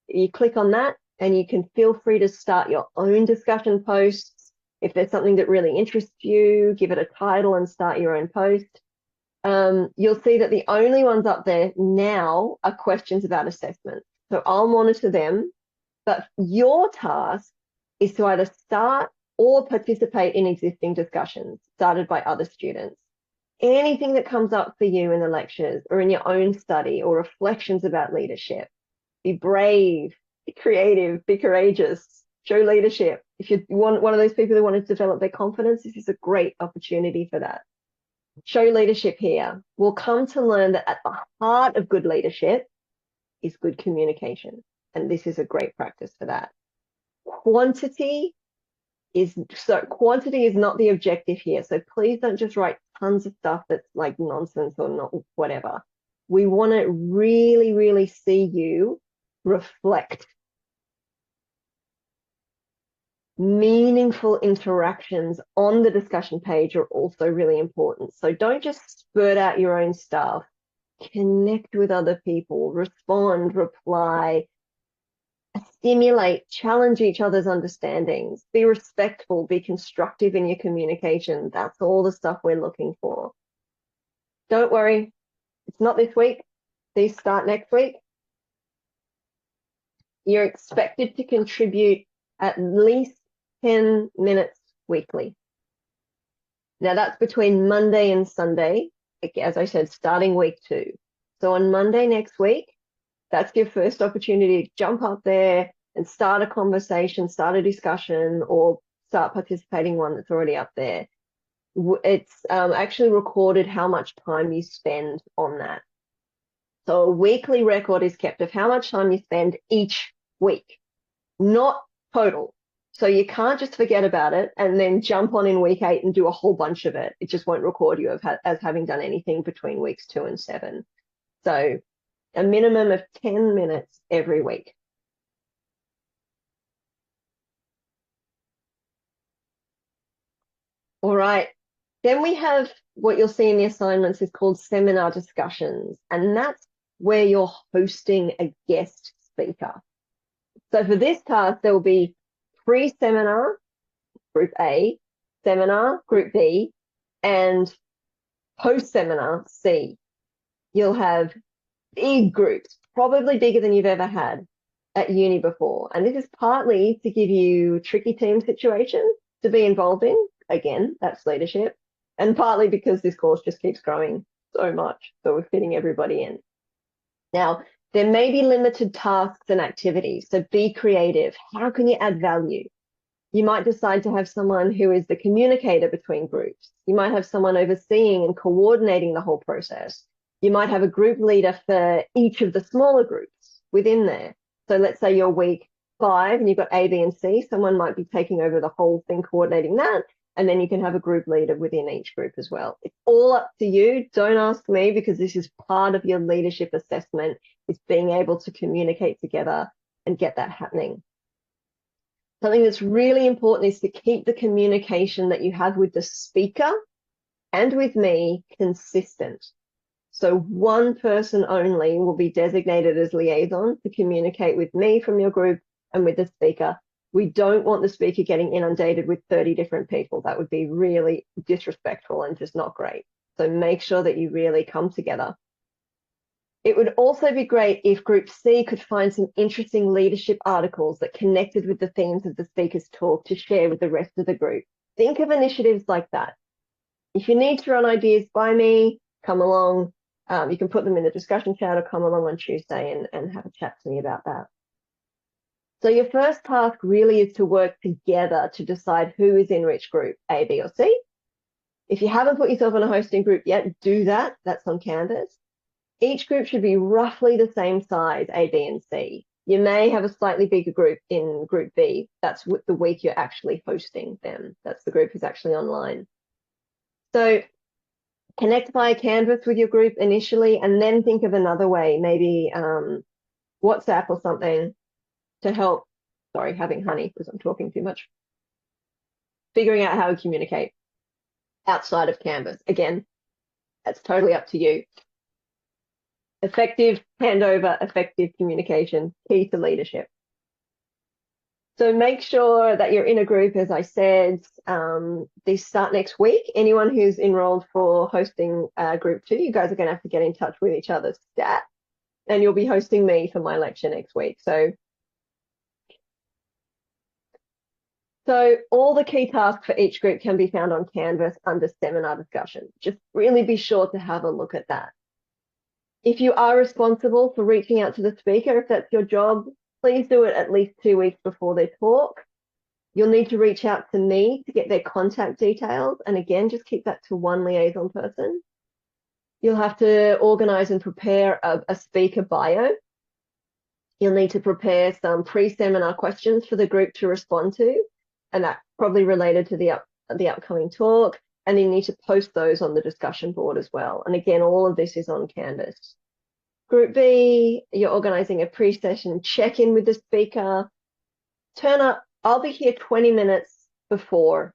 You click on that and you can feel free to start your own discussion posts. If there's something that really interests you, give it a title and start your own post. You'll see that the only ones up there now are questions about assessment. So I'll monitor them, but your task is to either start or participate in existing discussions started by other students. Anything that comes up for you in the lectures or in your own study or reflections about leadership, be brave, be creative, be courageous, show leadership. If you're one of those people who want to develop their confidence, this is a great opportunity for that. Show leadership here. We'll come to learn that at the heart of good leadership is good communication. And this is a great practice for that. Quantity is not the objective here. So please don't just write tons of stuff that's like nonsense or not whatever. We want to really, really see you reflect. Meaningful interactions on the discussion page are also really important. So don't just spurt out your own stuff. Connect with other people, respond, reply, stimulate, challenge each other's understandings, be respectful, be constructive in your communication. That's all the stuff we're looking for. Don't worry, it's not this week. These start next week. You're expected to contribute at least 10 minutes weekly. Now that's between Monday and Sunday, as I said, starting week 2. So on Monday next week, that's your first opportunity to jump up there and start a conversation, start a discussion, or start participating one that's already up there. It's actually recorded how much time you spend on that. So a weekly record is kept of how much time you spend each week, not total. So you can't just forget about it and then jump on in week 8 and do a whole bunch of it. It just won't record you as having done anything between weeks 2 and 7. So a minimum of 10 minutes every week. All right. Then we have what you'll see in the assignments is called seminar discussions. And that's where you're hosting a guest speaker. So for this task, there will be pre-seminar, group A, seminar, group B, and post-seminar, C. You'll have big groups, probably bigger than you've ever had. at uni before. And this is partly to give you tricky team situations to be involved in. Again, that's leadership. And partly because this course just keeps growing so much. So we're fitting everybody in. Now, there may be limited tasks and activities. So be creative. How can you add value? You might decide to have someone who is the communicator between groups. You might have someone overseeing and coordinating the whole process. You might have a group leader for each of the smaller groups within there. So let's say you're week 5 and you've got A, B, and C. Someone might be taking over the whole thing, coordinating that. And then you can have a group leader within each group as well. It's all up to you. Don't ask me, because this is part of your leadership assessment, is being able to communicate together and get that happening. Something that's really important is to keep the communication that you have with the speaker and with me consistent. So one person only will be designated as liaison to communicate with me from your group and with the speaker. We don't want the speaker getting inundated with 30 different people. That would be really disrespectful and just not great. So make sure that you really come together. It would also be great if Group C could find some interesting leadership articles that connected with the themes of the speaker's talk to share with the rest of the group. Think of initiatives like that. If you need to run ideas by me, come along. You can put them in the discussion chat or come along on Tuesday and have a chat to me about that. So your first task really is to work together to decide who is in which group, A, B, or C. If you haven't put yourself in a hosting group yet, do that. That's on Canvas. Each group should be roughly the same size, A, B, and C. You may have a slightly bigger group in Group B. That's the week you're actually hosting them. That's the group who's actually online. So connect via Canvas with your group initially, and then think of another way, maybe WhatsApp or something to help. Sorry, having honey because I'm talking too much. Figuring out how to communicate outside of Canvas. Again, that's totally up to you. Effective handover, effective communication, key to leadership. So make sure that you're in a group, as I said. These start next week. Anyone who's enrolled for hosting Group 2, you guys are going to have to get in touch with each other's stat, and you'll be hosting me for my lecture next week. So all the key tasks for each group can be found on Canvas under seminar discussion. Just really be sure to have a look at that. If you are responsible for reaching out to the speaker, if that's your job, please do it at least 2 weeks before their talk. You'll need to reach out to me to get their contact details. And again, just keep that to one liaison person. You'll have to organize and prepare a speaker bio. You'll need to prepare some pre-seminar questions for the group to respond to, and that's probably related to the upcoming talk. And you need to post those on the discussion board as well. And again, all of this is on Canvas. Group B, you're organizing a pre-session check-in with the speaker. Turn up. I'll be here 20 minutes before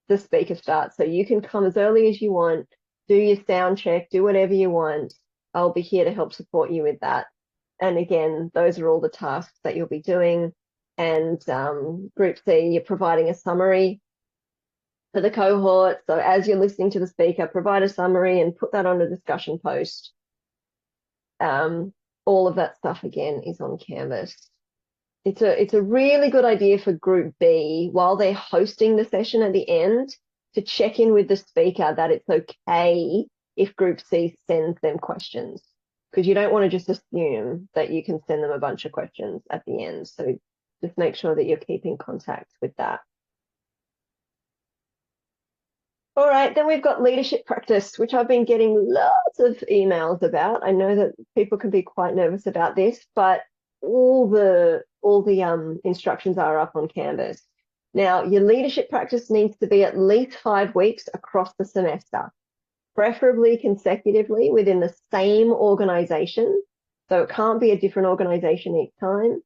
the speaker starts. So you can come as early as you want, do your sound check, do whatever you want. I'll be here to help support you with that. And again, those are all the tasks that you'll be doing. And Group C, you're providing a summary for the cohort. So as you're listening to the speaker, provide a summary and put that on a discussion post. All of that stuff, again, is on Canvas. It's a really good idea for Group B, while they're hosting the session at the end, to check in with the speaker that it's okay if Group C sends them questions, because you don't want to just assume that you can send them a bunch of questions at the end. So just make sure that you're keeping contact with that. All right, then we've got leadership practice, which I've been getting lots of emails about. I know that people can be quite nervous about this, but all the instructions are up on Canvas. Now, your leadership practice needs to be at least 5 weeks across the semester, preferably consecutively within the same organization. So it can't be a different organization each time.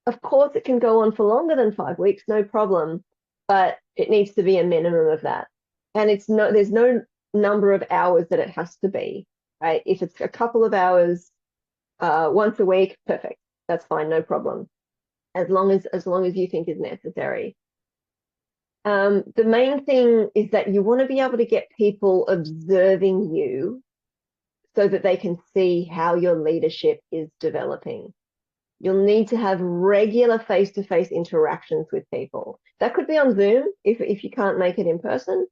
Of course, it can go on for longer than 5 weeks, no problem, but it needs to be a minimum of that. And there's no number of hours that it has to be, right? If it's a couple of hours once a week, perfect. That's fine, no problem. As long as you think is necessary. The main thing is that you want to be able to get people observing you so that they can see how your leadership is developing. You'll need to have regular face-to-face interactions with people. That could be on Zoom if you can't make it in person,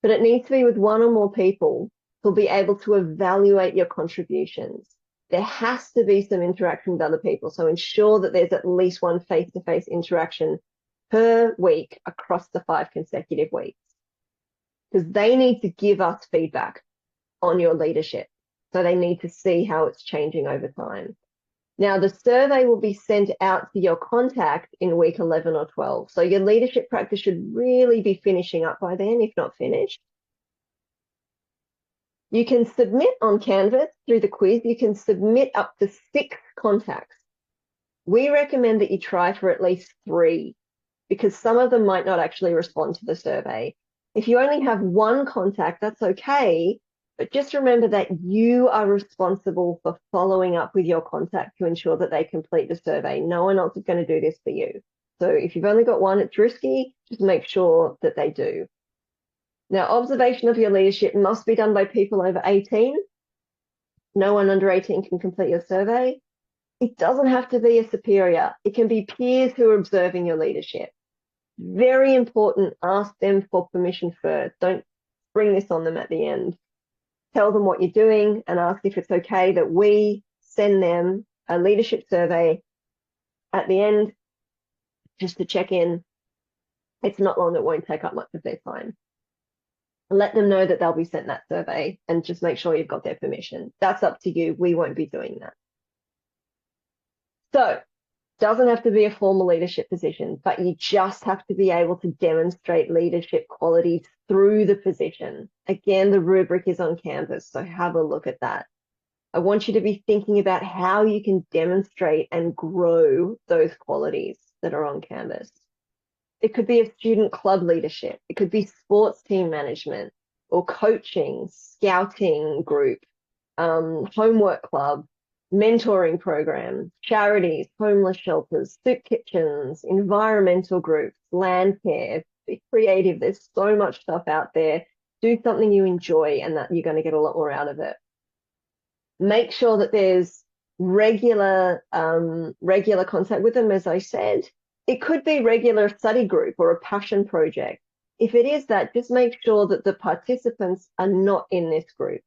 but it needs to be with one or more people who'll be able to evaluate your contributions. There has to be some interaction with other people, so ensure that there's at least one face-to-face interaction per week across the 5 consecutive weeks, because they need to give us feedback on your leadership. So they need to see how it's changing over time. Now, the survey will be sent out to your contact in week 11 or 12. So your leadership practice should really be finishing up by then, if not finished. You can submit on Canvas through the quiz. You can submit up to 6 contacts. We recommend that you try for at least 3, because some of them might not actually respond to the survey. If you only have 1 contact, that's okay. But just remember that you are responsible for following up with your contact to ensure that they complete the survey. No one else is going to do this for you. So if you've only got 1, it's risky. Just make sure that they do. Now, observation of your leadership must be done by people over 18. No one under 18 can complete your survey. It doesn't have to be a superior. It can be peers who are observing your leadership. Very important. Ask them for permission first. Don't bring this on them at the end. Tell them what you're doing and ask if it's okay that we send them a leadership survey at the end just to check in. It's not long. It won't take up much of their time. Let them know that they'll be sent that survey and just make sure you've got their permission. That's up to you. We won't be doing that. So, doesn't have to be a formal leadership position, but you just have to be able to demonstrate leadership qualities through the position. Again, the rubric is on Canvas, so have a look at that. I want you to be thinking about how you can demonstrate and grow those qualities that are on Canvas. It could be a student club leadership. It could be sports team management or coaching, scouting group, homework club, mentoring programs, charities, homeless shelters, soup kitchens, environmental groups, land care. Be creative. There's so much stuff out there. Do something you enjoy and that you're going to get a lot more out of it. Make sure that there's regular contact with them, as I said. It could be regular study group or a passion project. If it is that, just make sure that the participants are not in this group.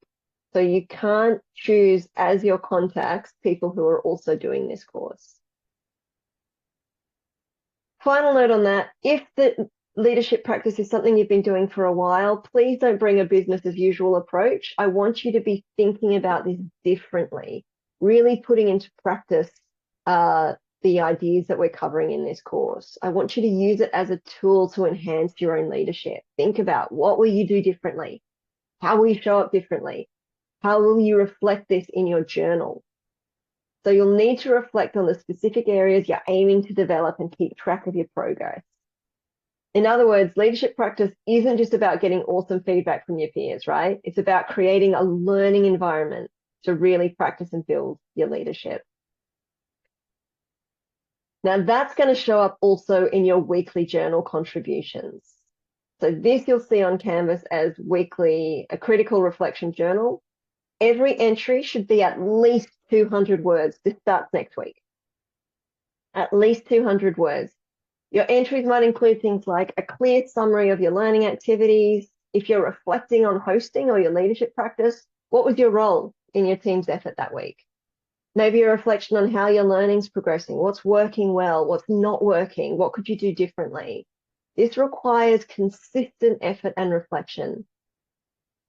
So you can't choose as your contacts people who are also doing this course. Final note on that, if the leadership practice is something you've been doing for a while, please don't bring a business as usual approach. I want you to be thinking about this differently, really putting into practice the ideas that we're covering in this course. I want you to use it as a tool to enhance your own leadership. Think about what will you do differently? How will you show up differently? How will you reflect this in your journal? So you'll need to reflect on the specific areas you're aiming to develop and keep track of your progress. In other words, leadership practice isn't just about getting awesome feedback from your peers, right? It's about creating a learning environment to really practice and build your leadership. Now that's going to show up also in your weekly journal contributions. So this you'll see on Canvas as weekly, a critical reflection journal. Every entry should be at least 200 words. This starts next week. At least 200 words. Your entries might include things like a clear summary of your learning activities. If you're reflecting on hosting or your leadership practice, what was your role in your team's effort that week? Maybe a reflection on how your learning's progressing, what's working well, what's not working, what could you do differently? This requires consistent effort and reflection.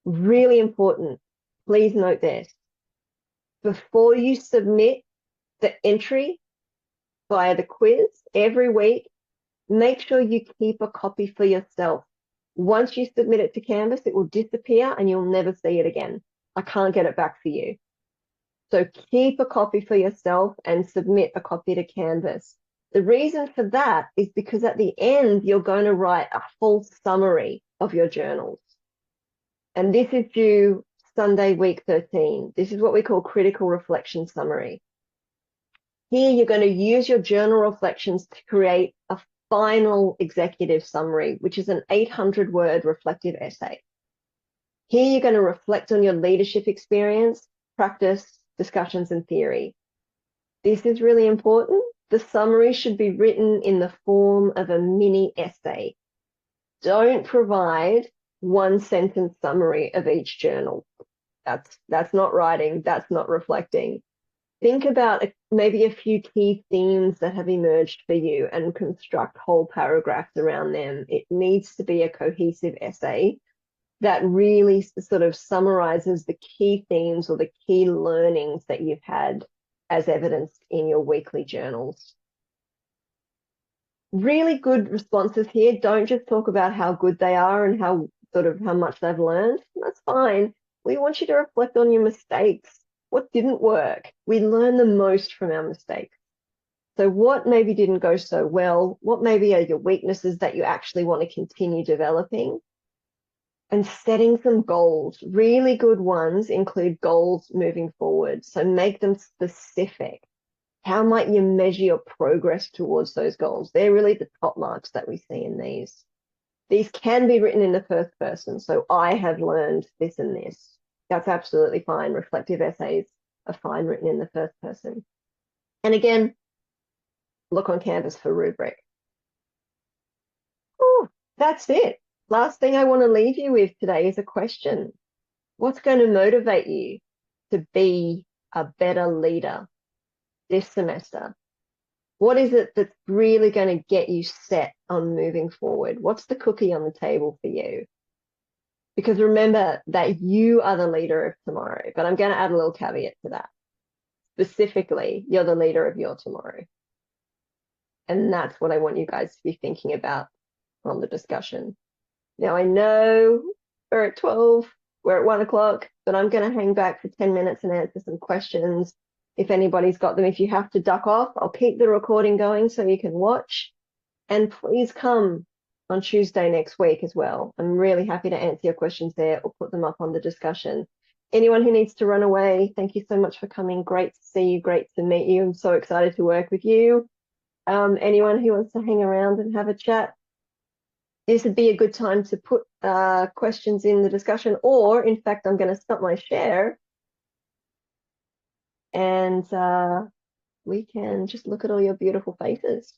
Really important. Please note this. Before you submit the entry via the quiz every week, make sure you keep a copy for yourself. Once you submit it to Canvas, it will disappear and you'll never see it again. I can't get it back for you. So keep a copy for yourself and submit a copy to Canvas. The reason for that is because at the end, you're going to write a full summary of your journals. And this is due Sunday, week 13. This is what we call critical reflection summary. Here, you're going to use your journal reflections to create a final executive summary, which is an 800-word reflective essay. Here, you're going to reflect on your leadership experience, practice, discussions, and theory. This is really important. The summary should be written in the form of a mini essay. Don't provide one sentence summary of each journal. That's not writing. That's not reflecting. Think about maybe a few key themes that have emerged for you and construct whole paragraphs around them. It needs to be a cohesive essay that really sort of summarizes the key themes or the key learnings that you've had as evidenced in your weekly journals. Really good responses here. Don't just talk about how good they are and how much they've learned. That's fine. We want you to reflect on your mistakes. What didn't work? We learn the most from our mistakes. So what maybe didn't go so well? What maybe are your weaknesses that you actually want to continue developing? And setting some goals. Really good ones include goals moving forward. So make them specific. How might you measure your progress towards those goals? They're really the top marks that we see in these. These can be written in the first person. So I have learned this and this. That's absolutely fine. Reflective essays are fine written in the first person. And again, look on Canvas for rubric. Oh, that's it. Last thing I want to leave you with today is a question. What's going to motivate you to be a better leader this semester? What is it that's really going to get you set on moving forward? What's the cookie on the table for you? Because remember that you are the leader of tomorrow, but I'm going to add a little caveat to that. Specifically, you're the leader of your tomorrow. And that's what I want you guys to be thinking about on the discussion. Now, I know we're at 12, we're at 1 o'clock, but I'm going to hang back for 10 minutes and answer some questions if anybody's got them. If you have to duck off, I'll keep the recording going so you can watch. And please come on Tuesday next week as well. I'm really happy to answer your questions there or put them up on the discussion. Anyone who needs to run away, thank you so much for coming. Great to see you, great to meet you. I'm so excited to work with you. Anyone who wants to hang around and have a chat, this would be a good time to put questions in the discussion, or in fact, I'm going to stop my share and we can just look at all your beautiful faces.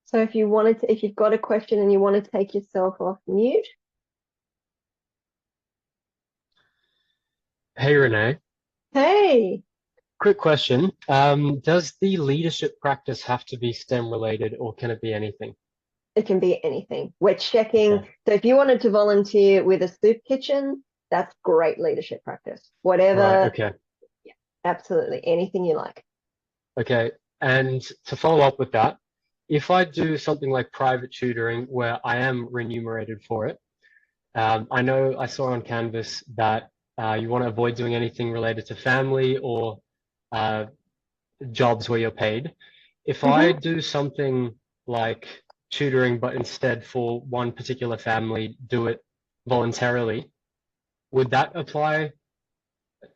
So if you've got a question and you want to take yourself off mute. Hey, Renee. Hey. Quick question. Does the leadership practice have to be STEM related, or can it be anything? It can be anything. We're checking. Okay. So if you wanted to volunteer with a soup kitchen, that's great leadership practice. Whatever. Right, okay. Yeah, absolutely. Anything you like. Okay. And to follow up with that, if I do something like private tutoring where I am remunerated for it, I know I saw on Canvas that you want to avoid doing anything related to family or jobs where you're paid. If I do something like tutoring, but instead for one particular family, do it voluntarily, would that apply?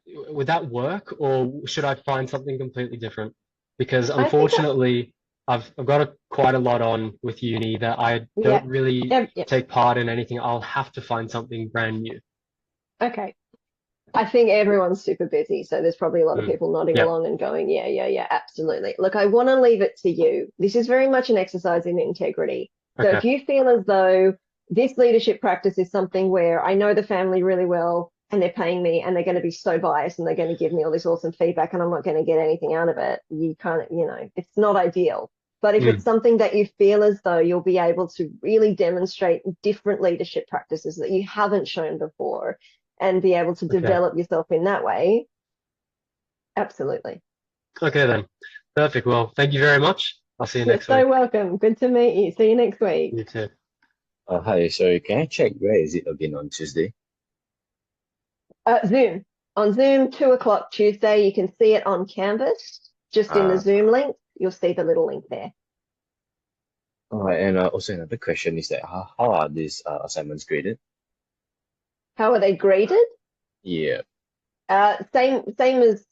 Would that work, or should I find something completely different? Because unfortunately, I've got quite a lot on with uni that I don't really take part in anything. I'll have to find something brand new. Okay. I think everyone's super busy, so there's probably a lot of people nodding along and going, yeah, absolutely. Look, I want to leave it to you. This is very much an exercise in integrity. So if you feel as though this leadership practice is something where I know the family really well and they're paying me and they're going to be so biased and they're going to give me all this awesome feedback and I'm not going to get anything out of it, you kind of, it's not ideal. But if it's something that you feel as though you'll be able to really demonstrate different leadership practices that you haven't shown before and be able to develop yourself in that way, absolutely. Okay then. Perfect. Well, thank you very much. I'll see you next week. You're so welcome. Good to meet you. See you next week. You too. Hi, sorry, can I check where is it again on Tuesday? Zoom. On Zoom, 2 o'clock Tuesday. You can see it on Canvas. Just in the Zoom link, you'll see the little link there. All right, and also another question is that how are these assignments graded? How are they graded? Yeah. Same as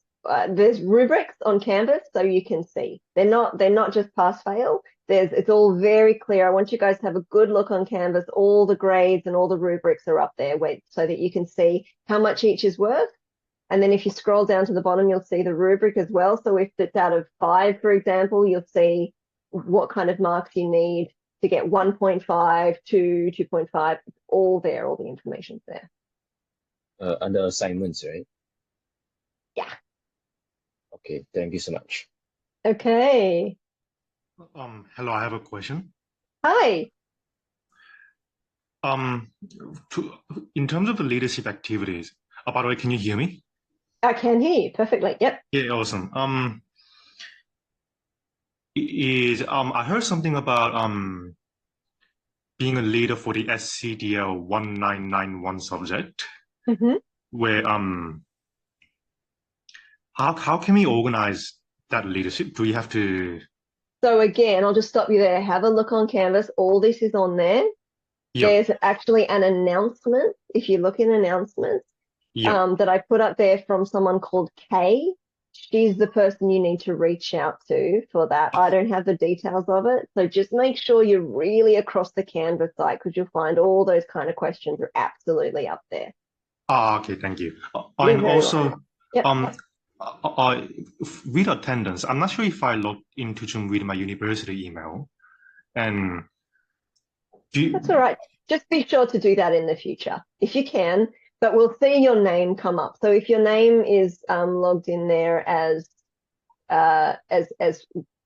there's rubrics on Canvas so you can see. They're not just pass fail. It's all very clear. I want you guys to have a good look on Canvas. All the grades and all the rubrics are up there so that you can see how much each is worth. And then if you scroll down to the bottom, you'll see the rubric as well. So if it's out of 5, for example, you'll see what kind of marks you need to get 1.5, 2, 2.5, all there, all the information's there. Under assignments, right? Yeah. Okay, thank you so much. Okay. Hello, I have a question. Hi. In terms of the leadership activities, by the way, can you hear me? I can hear you perfectly. Yep. Yeah, awesome. I heard something about being a leader for the SCDL 1991 subject, Mm-hmm. where how can we organize that leadership? Do we have to? So again, I'll just stop you there. Have a look on Canvas. All this is on there. Yep. There's actually an announcement. If you look in announcements, Yep. that I put up there from someone called Kay. She's the person you need to reach out to for that. I don't have the details of it. So just make sure you're really across the Canvas site because you'll find all those kind of questions are absolutely up there. Okay, thank you. You're And very also, welcome. Yep. with attendance, I'm not sure if I logged into Zoom with my university email, and That's all right. Just be sure to do that in the future if you can, but we'll see your name come up. So if your name is logged in there as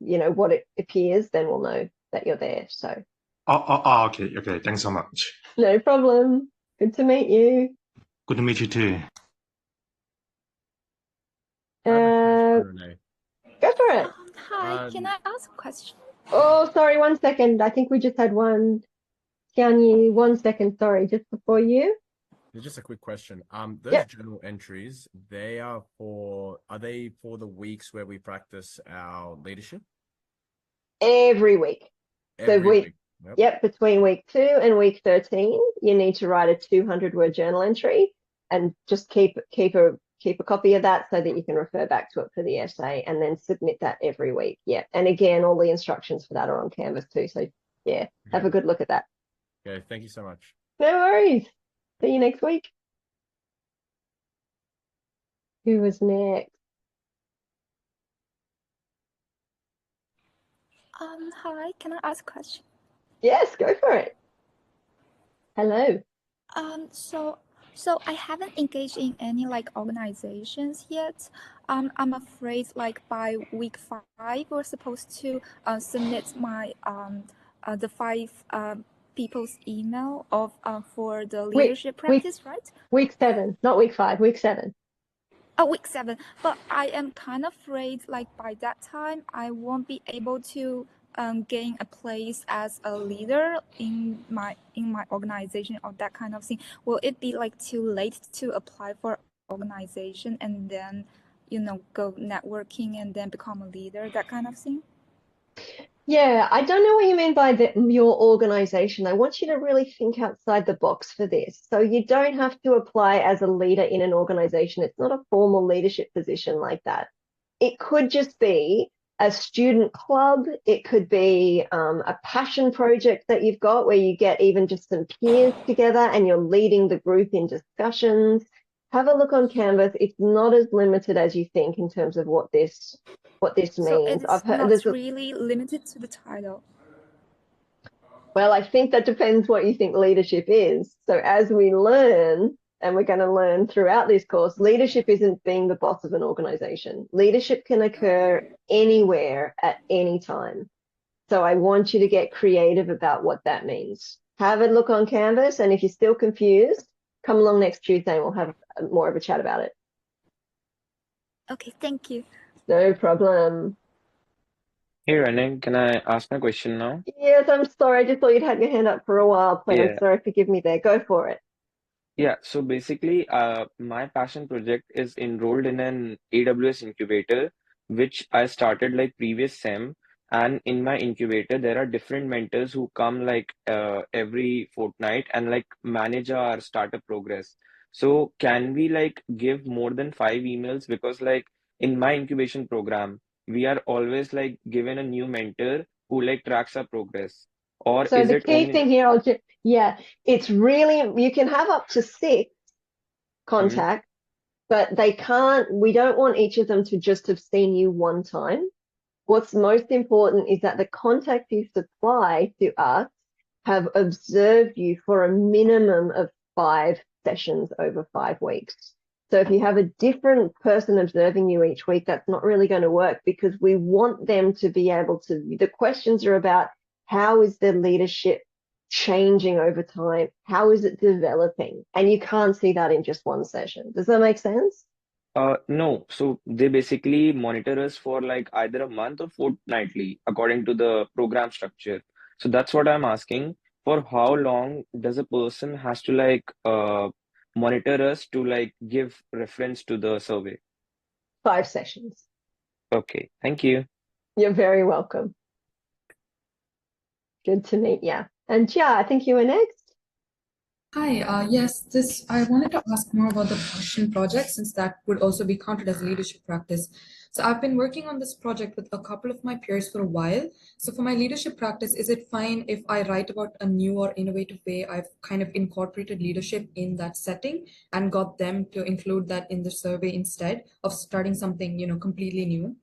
you know what it appears, then we'll know that you're there. So okay, thanks so much. no problem. Good to meet you. Good to meet you too. Renee. Go for it. Hi, can I ask a question? Oh, sorry, 1 second. I think we just had one. Xianyi, 1 second, sorry, just before you. Just a quick question. Those Yep. journal entries, are they for the weeks where we practice our leadership? Every week. Every week. Yep. Yep, between week 2 and week 13, you need to write a 200-word journal entry and just keep a copy of that so that you can refer back to it for the essay and then submit that every week. Yeah. And again, all the instructions for that are on Canvas too. So yeah, have a good look at that. Okay, thank you so much. No worries. See you next week. Who was next? Hi, can I ask a question? Yes, go for it. Hello. So I haven't engaged in any like organizations yet. I'm afraid like by week 5 we're supposed to submit my the 5 people's email of for the leadership practice, right? Week 7, not week 5, week 7. Oh, week 7. But I am kind of afraid like by that time I won't be able to gain a place as a leader in my organization or that kind of thing. Will it be like too late to apply for organization and then go networking and then become a leader, that kind of thing? Yeah, I don't know what you mean by your organization. I want you to really think outside the box for this. So you don't have to apply as a leader in an organization. It's not a formal leadership position like that. It could just be a student club. It could be a passion project that you've got where you get even just some peers together and you're leading the group in discussions. Have a look on Canvas. It's not as limited as you think in terms of what this means. So it's not really limited to the title. Well, I think that depends what you think leadership is. So as we learn, and we're going to learn throughout this course, leadership isn't being the boss of an organization. Leadership can occur anywhere at any time. So I want you to get creative about what that means. Have a look on Canvas, and if you're still confused, come along next Tuesday and we'll have more of a chat about it. Okay, thank you. No problem. Hey Renee, can I ask my question now? Yes, I'm sorry. I just thought you'd had your hand up for a while, Plan. Yeah. Sorry, forgive me there. Go for it. Yeah, so basically, my passion project is enrolled in an AWS incubator, which I started like previous sem. And in my incubator, there are different mentors who come like every fortnight and like manage our startup progress. So can we like give more than 5 emails? Because like in my incubation program, we are always like given a new mentor who like tracks our progress? Or So is the it key only thing here, yeah, it's really, you can have up to 6 contacts, but we don't want each of them to just have seen you one time. What's most important is that the contact you supply to us have observed you for a minimum of 5 sessions over 5 weeks. So if you have a different person observing you each week, that's not really going to work, because we want them to be able to, the questions are about how is their leadership changing over time? How is it developing? And you can't see that in just one session. Does that make sense? No. So they basically monitor us for like either a month or fortnightly according to the program structure. So that's what I'm asking. For how long does a person has to like monitor us to like give reference to the survey? 5 sessions. Okay, thank you. You're very welcome. Good to meet you. And Jia, I think you were next. Hi, yes, I wanted to ask more about the passion project, since that would also be counted as leadership practice. So I've been working on this project with a couple of my peers for a while. So for my leadership practice, is it fine if I write about a new or innovative way I've kind of incorporated leadership in that setting and got them to include that in the survey instead of starting something, completely new?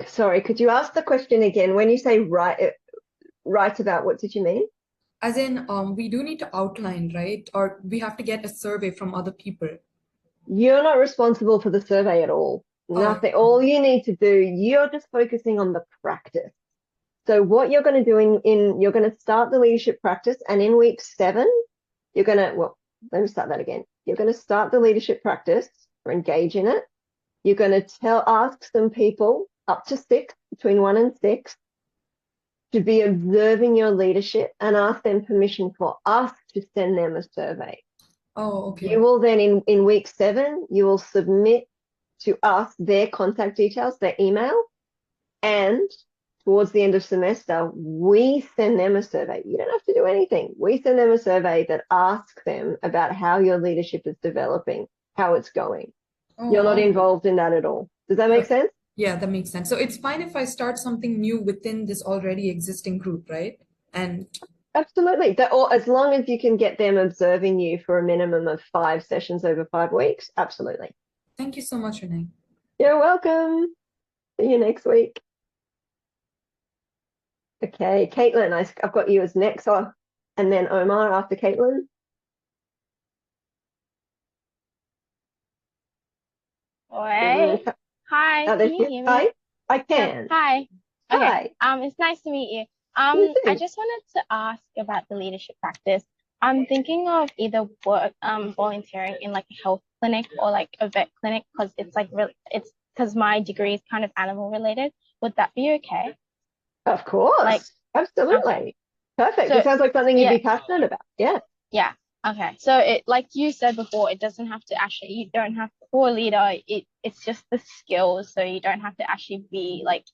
Sorry, could you ask the question again? When you say write about, what did you mean? As in, we do need to outline, right? Or we have to get a survey from other people. You're not responsible for the survey at all. Nothing. All you need to do, you're just focusing on the practice. So what you're going to do you're going to start the leadership practice, and in week 7, well, let me start that again. You're going to start the leadership practice or engage in it. You're going to ask some people up to 6, between 1 and 6, to be observing your leadership and ask them permission for us to send them a survey. Oh, okay. You will then, in week 7, you will submit to us their contact details, their email, and towards the end of semester, we send them a survey. You don't have to do anything. We send them a survey that asks them about how your leadership is developing, how it's going. Oh, You're not wow. involved in that at all. Does that make sense? Yeah, that makes sense. So it's fine if I start something new within this already existing group, right? And Absolutely. Or as long as you can get them observing you for a minimum of 5 sessions over 5 weeks, absolutely. Thank you so much, Renee. You're welcome. See you next week. Okay, Caitlin, I've got you as next, and then Omar after Caitlin. Oi. Hi, Oh, can you hear me? Hi, I Yeah, can. hi. Okay. Hi. It's nice to meet you. You I too. just wanted to ask about the leadership practice. I'm thinking of either volunteering in like a health clinic or like a vet clinic, because it's like it's because my degree is kind of animal related. Would that be okay? Of course. Like, Absolutely. Perfect. So, It sounds like something you'd yeah. be passionate about. Yeah. Yeah. Okay. So it, like you said before, it doesn't have to actually, you don't have, for a leader, it's just the skills. So you don't have to actually be like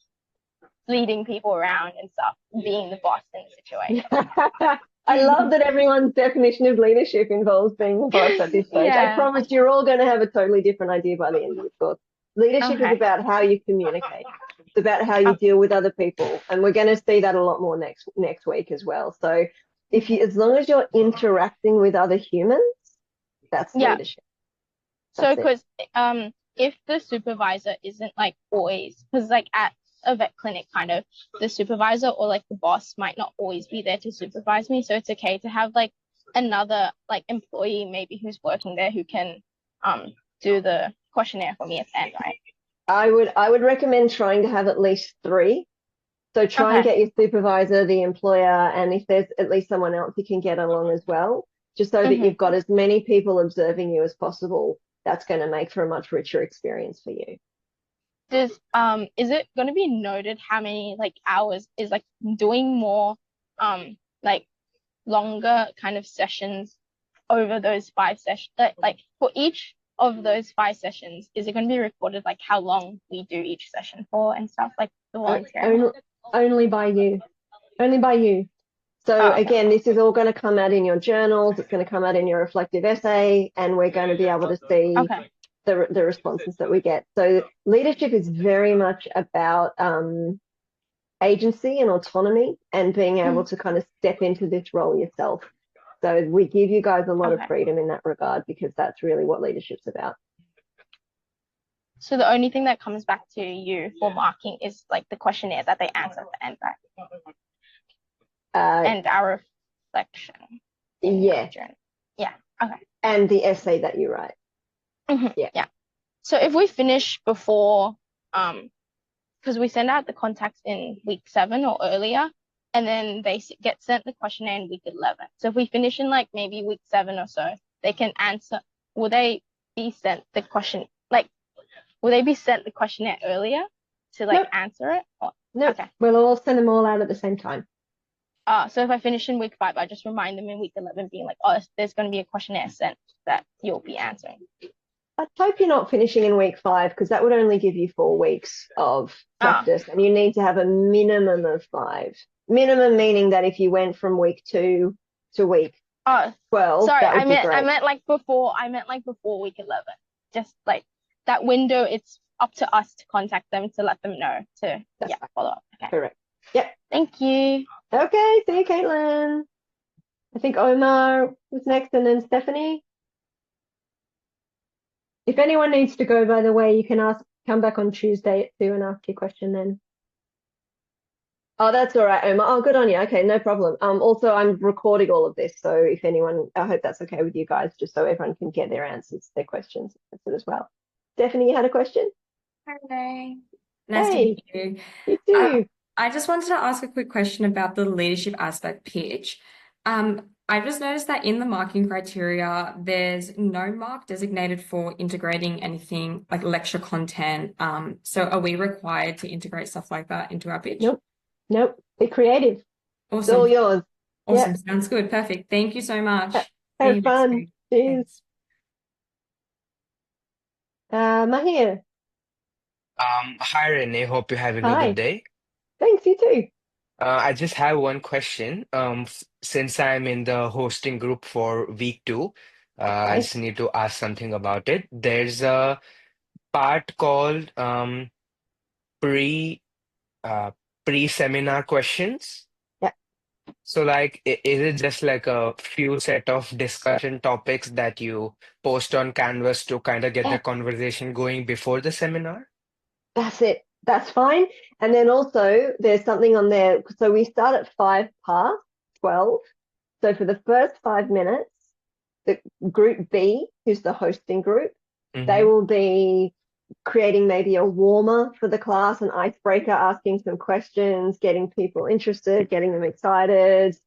leading people around and stuff, being the boss in the situation. I love that everyone's definition of leadership involves being the boss at this stage. I Yeah. promise you're all going to have a totally different idea by the end of this course. Leadership Okay. is about how you communicate. It's about how you deal with other people. And we're going to see that a lot more next week as well. So as long as you're interacting with other humans, that's Yeah. leadership. So That's it. because if the supervisor isn't like always, because like at a vet clinic, kind of the supervisor or like the boss might not always be there to supervise me. So it's okay to have like another like employee maybe who's working there who can do the questionnaire for me at the end, right? I would recommend trying to have at least 3. So try and Okay. get your supervisor, the employer, and if there's at least someone else you can get along as well, just so that Mhm. you've got as many people observing you as possible. That's going to make for a much richer experience for you. Is it going to be noted how many like hours is like doing more like longer kind of sessions over those 5 sessions, like for each of those 5 sessions, is it going to be recorded like how long we do each session for and stuff, like the volunteering? Only by you. Only by you. So Oh, okay. again, this is all going to come out in your journals. It's going to come out in your reflective essay, and we're going to be able to see Okay. the responses that we get. So leadership is very much about agency and autonomy and being able to kind of step into this role yourself. So we give you guys a lot of Okay. freedom in that regard because that's really what leadership's about. So the only thing that comes back to you for marking is like the questionnaire that they answer at the end, right? And our reflection. Yeah. Yeah. Okay. And the essay that you write. Yeah. So if we finish before, because we send out the contacts in week 7 or earlier, and then they get sent the questionnaire in week 11. So if we finish in like maybe week 7 or so, they can answer. Will they be sent the question? Like, will they be sent the questionnaire earlier to like answer it? Or, No, Okay. we'll all send them all out at the same time. So if I finish in week 5, I just remind them in week 11, being like, oh, there's going to be a questionnaire sent that you'll be answering. I hope you're not finishing in week 5 because that would only give you 4 weeks of practice, and you need to have a minimum of 5. Minimum meaning that if you went from week 2 to week 12, Sorry, that would I be meant great. like before week 11. Just like that window, it's up to us to contact them to let them know to follow up. Okay. Correct. Yep. Thank you. Okay, see you, Caitlin. I think Omar was next and then Stephanie. If anyone needs to go, by the way, you can come back on Tuesday at 2 and ask your question then. Oh, that's all right, Omar. Oh, good on you. Okay, no problem. Also, I'm recording all of this, so if anyone, I hope that's okay with you guys, just so everyone can get their answers, their questions answered as well. Stephanie, you had a question? Hi. Nice to Hey, meet you. you too. I just wanted to ask a quick question about the leadership aspect pitch. I just noticed that in the marking criteria, there's no mark designated for integrating anything like lecture content. So are we required to integrate stuff like that into our pitch? Nope. Be creative. It's all Awesome. yours. Awesome. Yep. Sounds good. Perfect. Thank you so much. See you Have next fun. week. Cheers. Mahir. Hi Renee, hope you're having a Hi. good day. Thanks, you too. I just have one question. Since I'm in the hosting group for week 2, I Okay. just need to ask something about it. There's a part called pre pre-seminar questions. Yeah. So like, is it just like a few set of discussion topics that you post on Canvas to kind of get the Yeah, conversation going before the seminar? that's it. That's fine. And then also there's something on there. So we start at 12. So for the first 5 minutes, the group B, who's the hosting group, they Mm-hmm. will be creating maybe a warmer for the class, an icebreaker, asking some questions, getting people interested, getting them excited.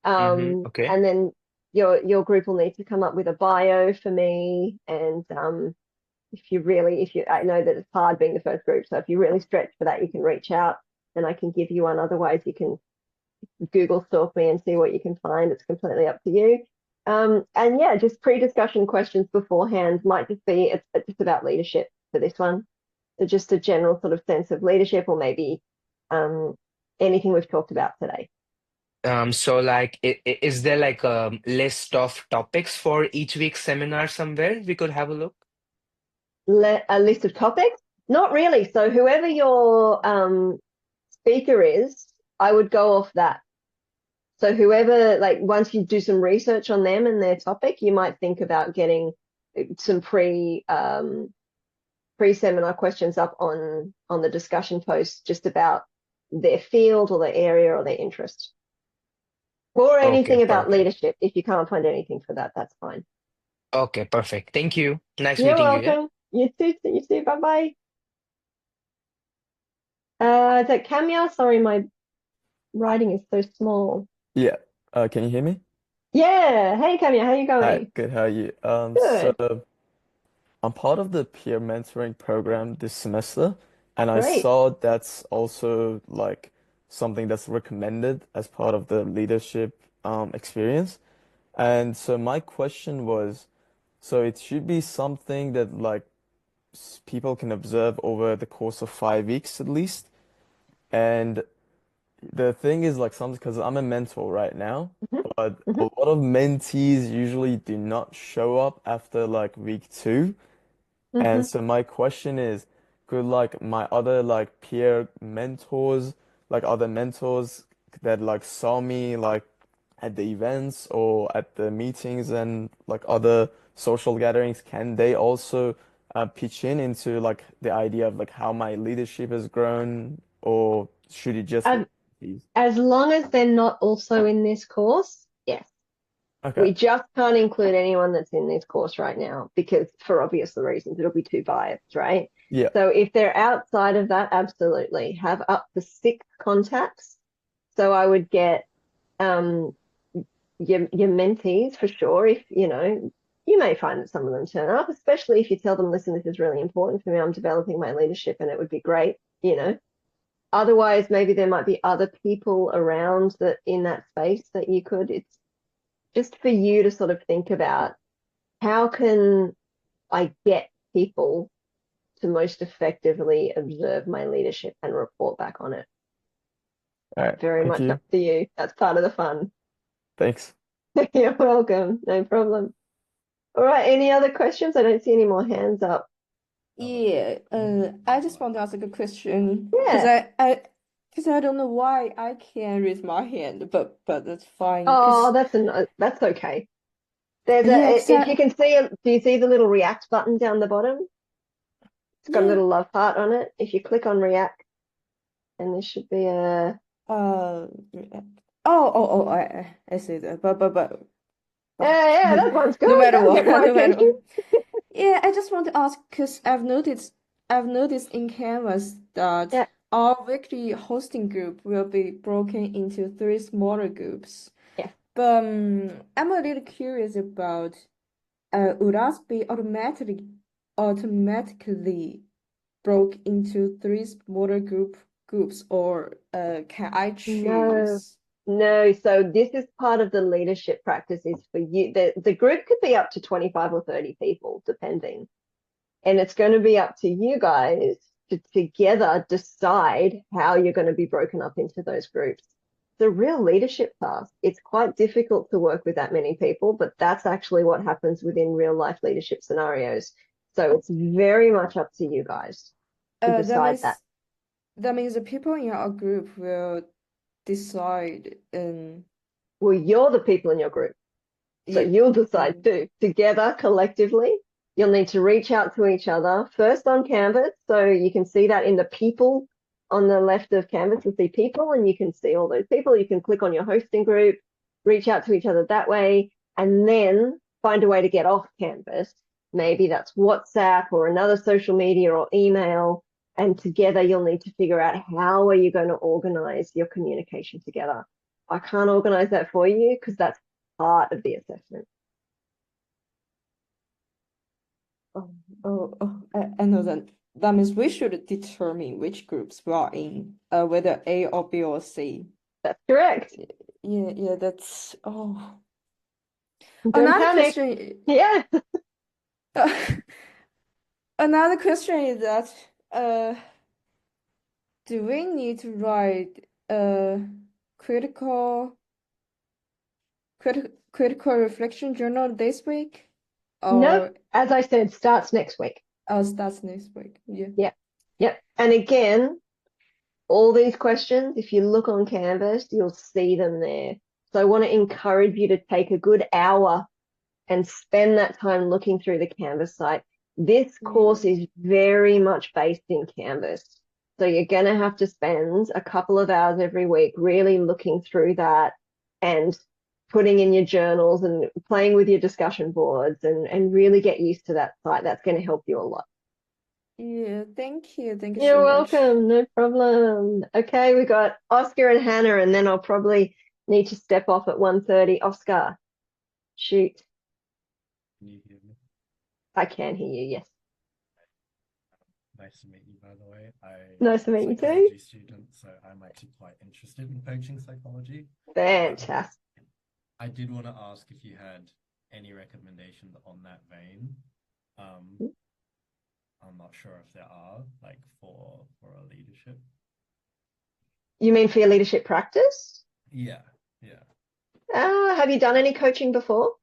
Mm-hmm. Okay. And then your group will need to come up with a bio for me. And I know that it's hard being the first group, so if you really stretch for that, you can reach out and I can give you one. Otherwise, you can Google stalk me and see what you can find. It's completely up to you. And yeah, just pre-discussion questions beforehand might just be, it's just about leadership for this one. So just a general sort of sense of leadership, or maybe anything we've talked about today. So like, is there like a list of topics for each week's seminar somewhere we could have a look? A list of topics? Not really. So whoever your speaker is, I would go off that. So whoever, like, once you do some research on them and their topic, you might think about getting some pre-seminar questions up on the discussion post just about their field or their area or their interest. Or anything Okay, about perfect. leadership. If you can't find anything for that, that's fine. Okay, perfect. Thank you. Nice You're meeting you, yeah? welcome. You too. You too. Bye-bye. Is that Kamya? Sorry, my writing is so small. Yeah. Can you hear me? Yeah. Hey, Kamya, how you Hi, going? good. How are you? Good. So I'm part of the peer mentoring program this semester, and I Great. saw that's also like something that's recommended as part of the leadership experience. And so my question was, so it should be something that like people can observe over the course of 5 weeks at least. And the thing is, like, some because I'm a mentor right now, but a lot of mentees usually do not show up after like week 2. And so my question is, could like my other like peer mentors, like other mentors that like saw me like at the events or at the meetings and like other social gatherings, can they also pitch in into like the idea of like how my leadership has grown, or should it just As, be? as long as they're not also in this course, yes. Okay. We just can't include anyone that's in this course right now because for obvious reasons, it'll be too biased, right? Yeah. So if they're outside of that, absolutely have up to 6 contacts. So I would get your mentees for sure. If you know, you may find that some of them turn up, especially if you tell them, listen, this is really important for me. I'm developing my leadership and it would be great, you know. Otherwise, maybe there might be other people around that in that space that you could, it's just for you to sort of think about how can I get people to most effectively observe my leadership and report back on it. All right. Very Thank much you. up to you. That's part of the fun. Thanks. You're welcome. No problem. All right. Any other questions? I don't see any more hands up. Yeah, I just want to ask a good question because Yeah. I don't know why I can't raise my hand, but that's fine. Oh, 'Cause that's okay. There's yeah, a 'cause if you can see do you see the little react button down the bottom? It's got a yeah. little love heart on it. If you click on react, and there should be a I see that, but yeah, that one's good. no matter That'll what, get my no matter attention. what. Yeah, I just want to ask because I've noticed in Canvas that Yeah. our weekly hosting group will be broken into 3 smaller groups. Yeah. But I'm a little curious about would us be automatically broke into 3 smaller groups, or can I No. choose? No, so this is part of the leadership practices for you. The group could be up to 25 or 30 people, depending. And it's going to be up to you guys to together decide how you're going to be broken up into those groups. It's a real leadership task. It's quite difficult to work with that many people, but that's actually what happens within real life leadership scenarios. So it's very much up to you guys to That decide that. means the people in our group will decide Well, you're the people in your group. So yeah. you'll decide too. Together, collectively, you'll need to reach out to each other first on Canvas. So you can see that in the people on the left of Canvas, you'll see people and you can see all those people. You can click on your hosting group, reach out to each other that way, and then find a way to get off Canvas. Maybe that's WhatsApp or another social media or email. And together you'll need to figure out how are you going to organize your communication together. I can't organize that for you because that's part of the assessment. I know that. That means we should determine which groups we are in, whether A or B or C. That's correct. Yeah, that's Don't another panic. question. Yeah. Another question is that do we need to write a critical reflection journal this week, No, or as I said, starts next week. starts next week? Yeah. Yep. And again, all these questions, if you look on Canvas, you'll see them there. So I want to encourage you to take a good hour and spend that time looking through the Canvas site. This course is very much based in Canvas. So you're going to have to spend a couple of hours every week really looking through that and putting in your journals and playing with your discussion boards and really get used to that site. That's going to help you a lot. Yeah, thank you. Thank you You're so much. welcome. No problem. Okay, we got Oscar and Hannah, and then I'll probably need to step off at 1:30. Oscar, shoot. Can you hear me? I can hear you, yes. Nice to meet you, by the way. Nice to I'm a meet you too. psychology student, so I'm actually quite interested in coaching psychology. Fantastic. I did want to ask if you had any recommendations on that vein. I'm not sure if there are, like for a leadership. You mean for your leadership practice? Yeah. Have you done any coaching before?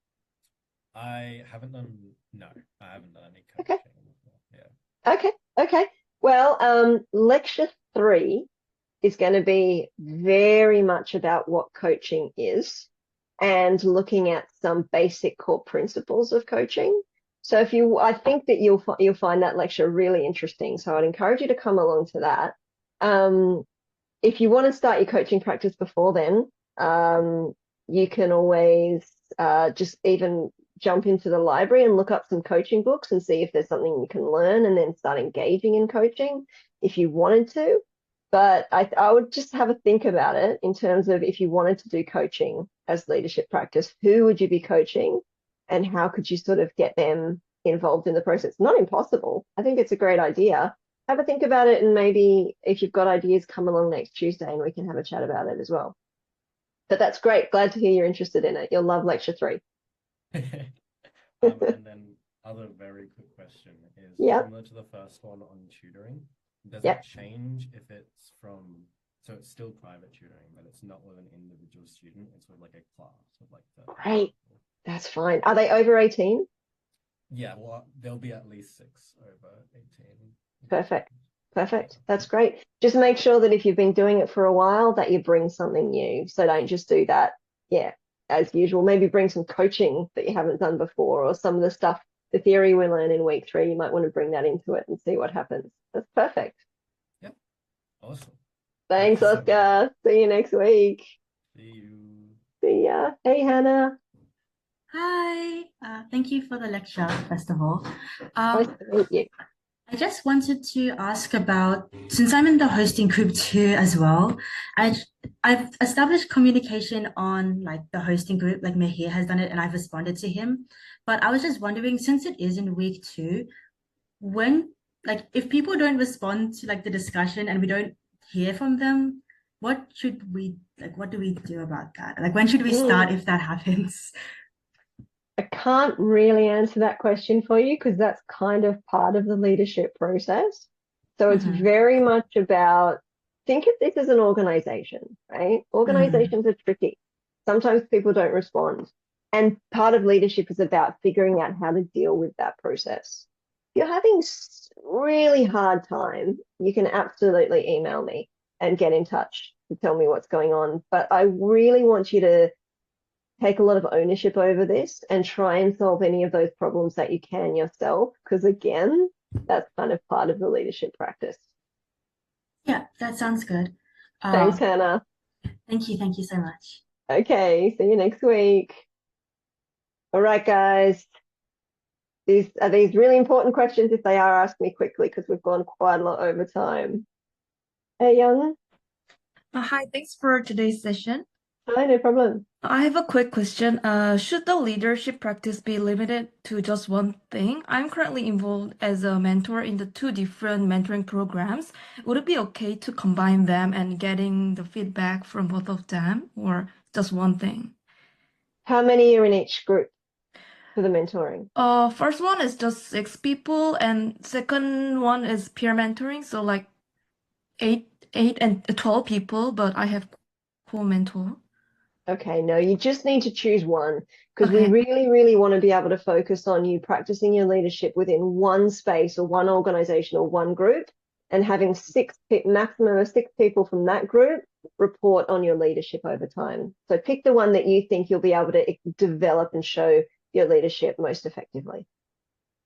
I haven't done any coaching Okay. before. Okay. Well, lecture 3 is going to be very much about what coaching is and looking at some basic core principles of coaching. So I think that you'll find that lecture really interesting. So I'd encourage you to come along to that. If you want to start your coaching practice before then, you can always just even jump into the library and look up some coaching books and see if there's something you can learn and then start engaging in coaching if you wanted to. But I would just have a think about it in terms of if you wanted to do coaching as leadership practice, who would you be coaching and how could you sort of get them involved in the process? Not impossible. I think it's a great idea. Have a think about it, and maybe if you've got ideas, come along next Tuesday and we can have a chat about it as well. But that's great. Glad to hear you're interested in it. You'll love lecture 3. And then other very quick question is similar to the first one on tutoring. Does it change if it's so it's still private tutoring, but it's not with an individual student, it's with like a class with like Great. That's fine. Are they over 18? Yeah, well, there'll be at least 6 over 18. Perfect. That's great. Just make sure that if you've been doing it for a while that you bring something new. So don't just do that, as usual. Maybe bring some coaching that you haven't done before, or some of the stuff, the theory we learn in week 3, you might want to bring that into it and see what happens. That's perfect. Yep. Awesome. Thanks, Oscar. See you next week. See you. See ya. Hey, Hannah. Hi. Thank you for the lecture, first of all. Nice to meet you. I just wanted to ask about, since I'm in the hosting group too as well, I've established communication on like the hosting group, like Mihir has done it and I've responded to him. But I was just wondering, since it is in week 2, when, like, if people don't respond to like the discussion and we don't hear from them, what do we do about that? Like, when should we start if that happens? I can't really answer that question for you because that's kind of part of the leadership process. So it's very much about, think of this as an organization, right? Organizations are tricky. Sometimes people don't respond. And part of leadership is about figuring out how to deal with that process. If you're having really hard time, you can absolutely email me and get in touch to tell me what's going on. But I really want you to take a lot of ownership over this and try and solve any of those problems that you can yourself, because again, that's kind of part of the leadership practice. Yeah, that sounds good. Thanks, Hannah. Thank you so much. Okay, see you next week. All right, guys. These really important questions. If they are, ask me quickly because we've gone quite a lot over time. Hey, Young. Hi, thanks for today's session. Hi, no problem. I have a quick question. Should the leadership practice be limited to just one thing? I'm currently involved as a mentor in the 2 different mentoring programs. Would it be okay to combine them and getting the feedback from both of them, or just one thing? How many are in each group for the mentoring? First one is just 6 people, and second one is peer mentoring, so like 8 and 12 people, but I have co-mentor. Okay, no, you just need to choose one because we really, really want to be able to focus on you practicing your leadership within one space or one organization or one group, and having maximum of 6 people from that group report on your leadership over time. So pick the one that you think you'll be able to develop and show your leadership most effectively.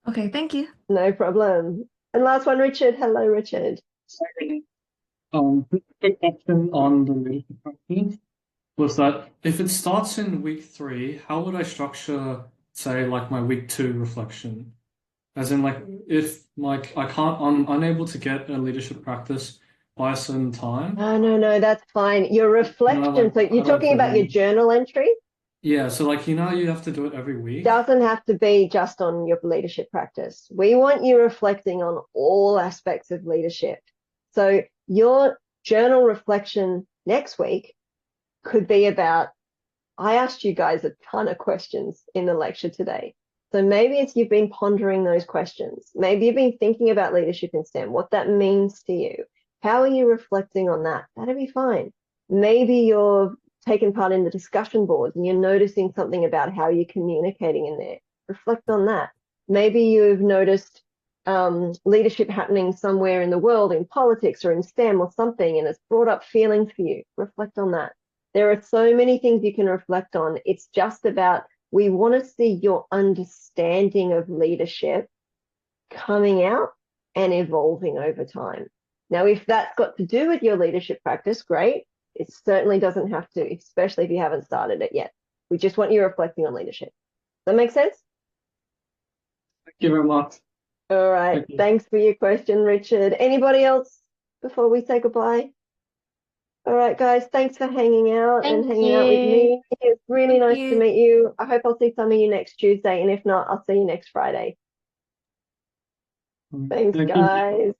Okay, thank you. No problem. And last one, Richard. Hello, Richard. Quick question on the leadership practice was that if it starts in week 3, how would I structure, say, like my week 2 reflection? As in, like, if like I'm unable to get a leadership practice by a certain time. No, that's fine. Your reflection. So you're talking about your journal entry? Yeah, so like, you have to do it every week. Doesn't have to be just on your leadership practice. We want you reflecting on all aspects of leadership. So your journal reflection next week could be about, I asked you guys a ton of questions in the lecture today. So maybe it's you've been pondering those questions. Maybe you've been thinking about leadership in STEM, what that means to you. How are you reflecting on that? That'll be fine. Maybe you're taking part in the discussion boards and you're noticing something about how you're communicating in there. Reflect on that. Maybe you've noticed leadership happening somewhere in the world, in politics or in STEM or something, and it's brought up feelings for you. Reflect on that. There are so many things you can reflect on. It's just about, we want to see your understanding of leadership coming out and evolving over time. Now, if that's got to do with your leadership practice, great. It certainly doesn't have to, especially if you haven't started it yet. We just want you reflecting on leadership. Does that make sense? Thank you very much. All right. Thanks for your question, Richard. Anybody else before we say goodbye? All right, guys. Thanks for hanging out and hanging out with me. It's really nice to meet you. I hope I'll see some of you next Tuesday, and if not, I'll see you next Friday. Thanks, Thank you. guys.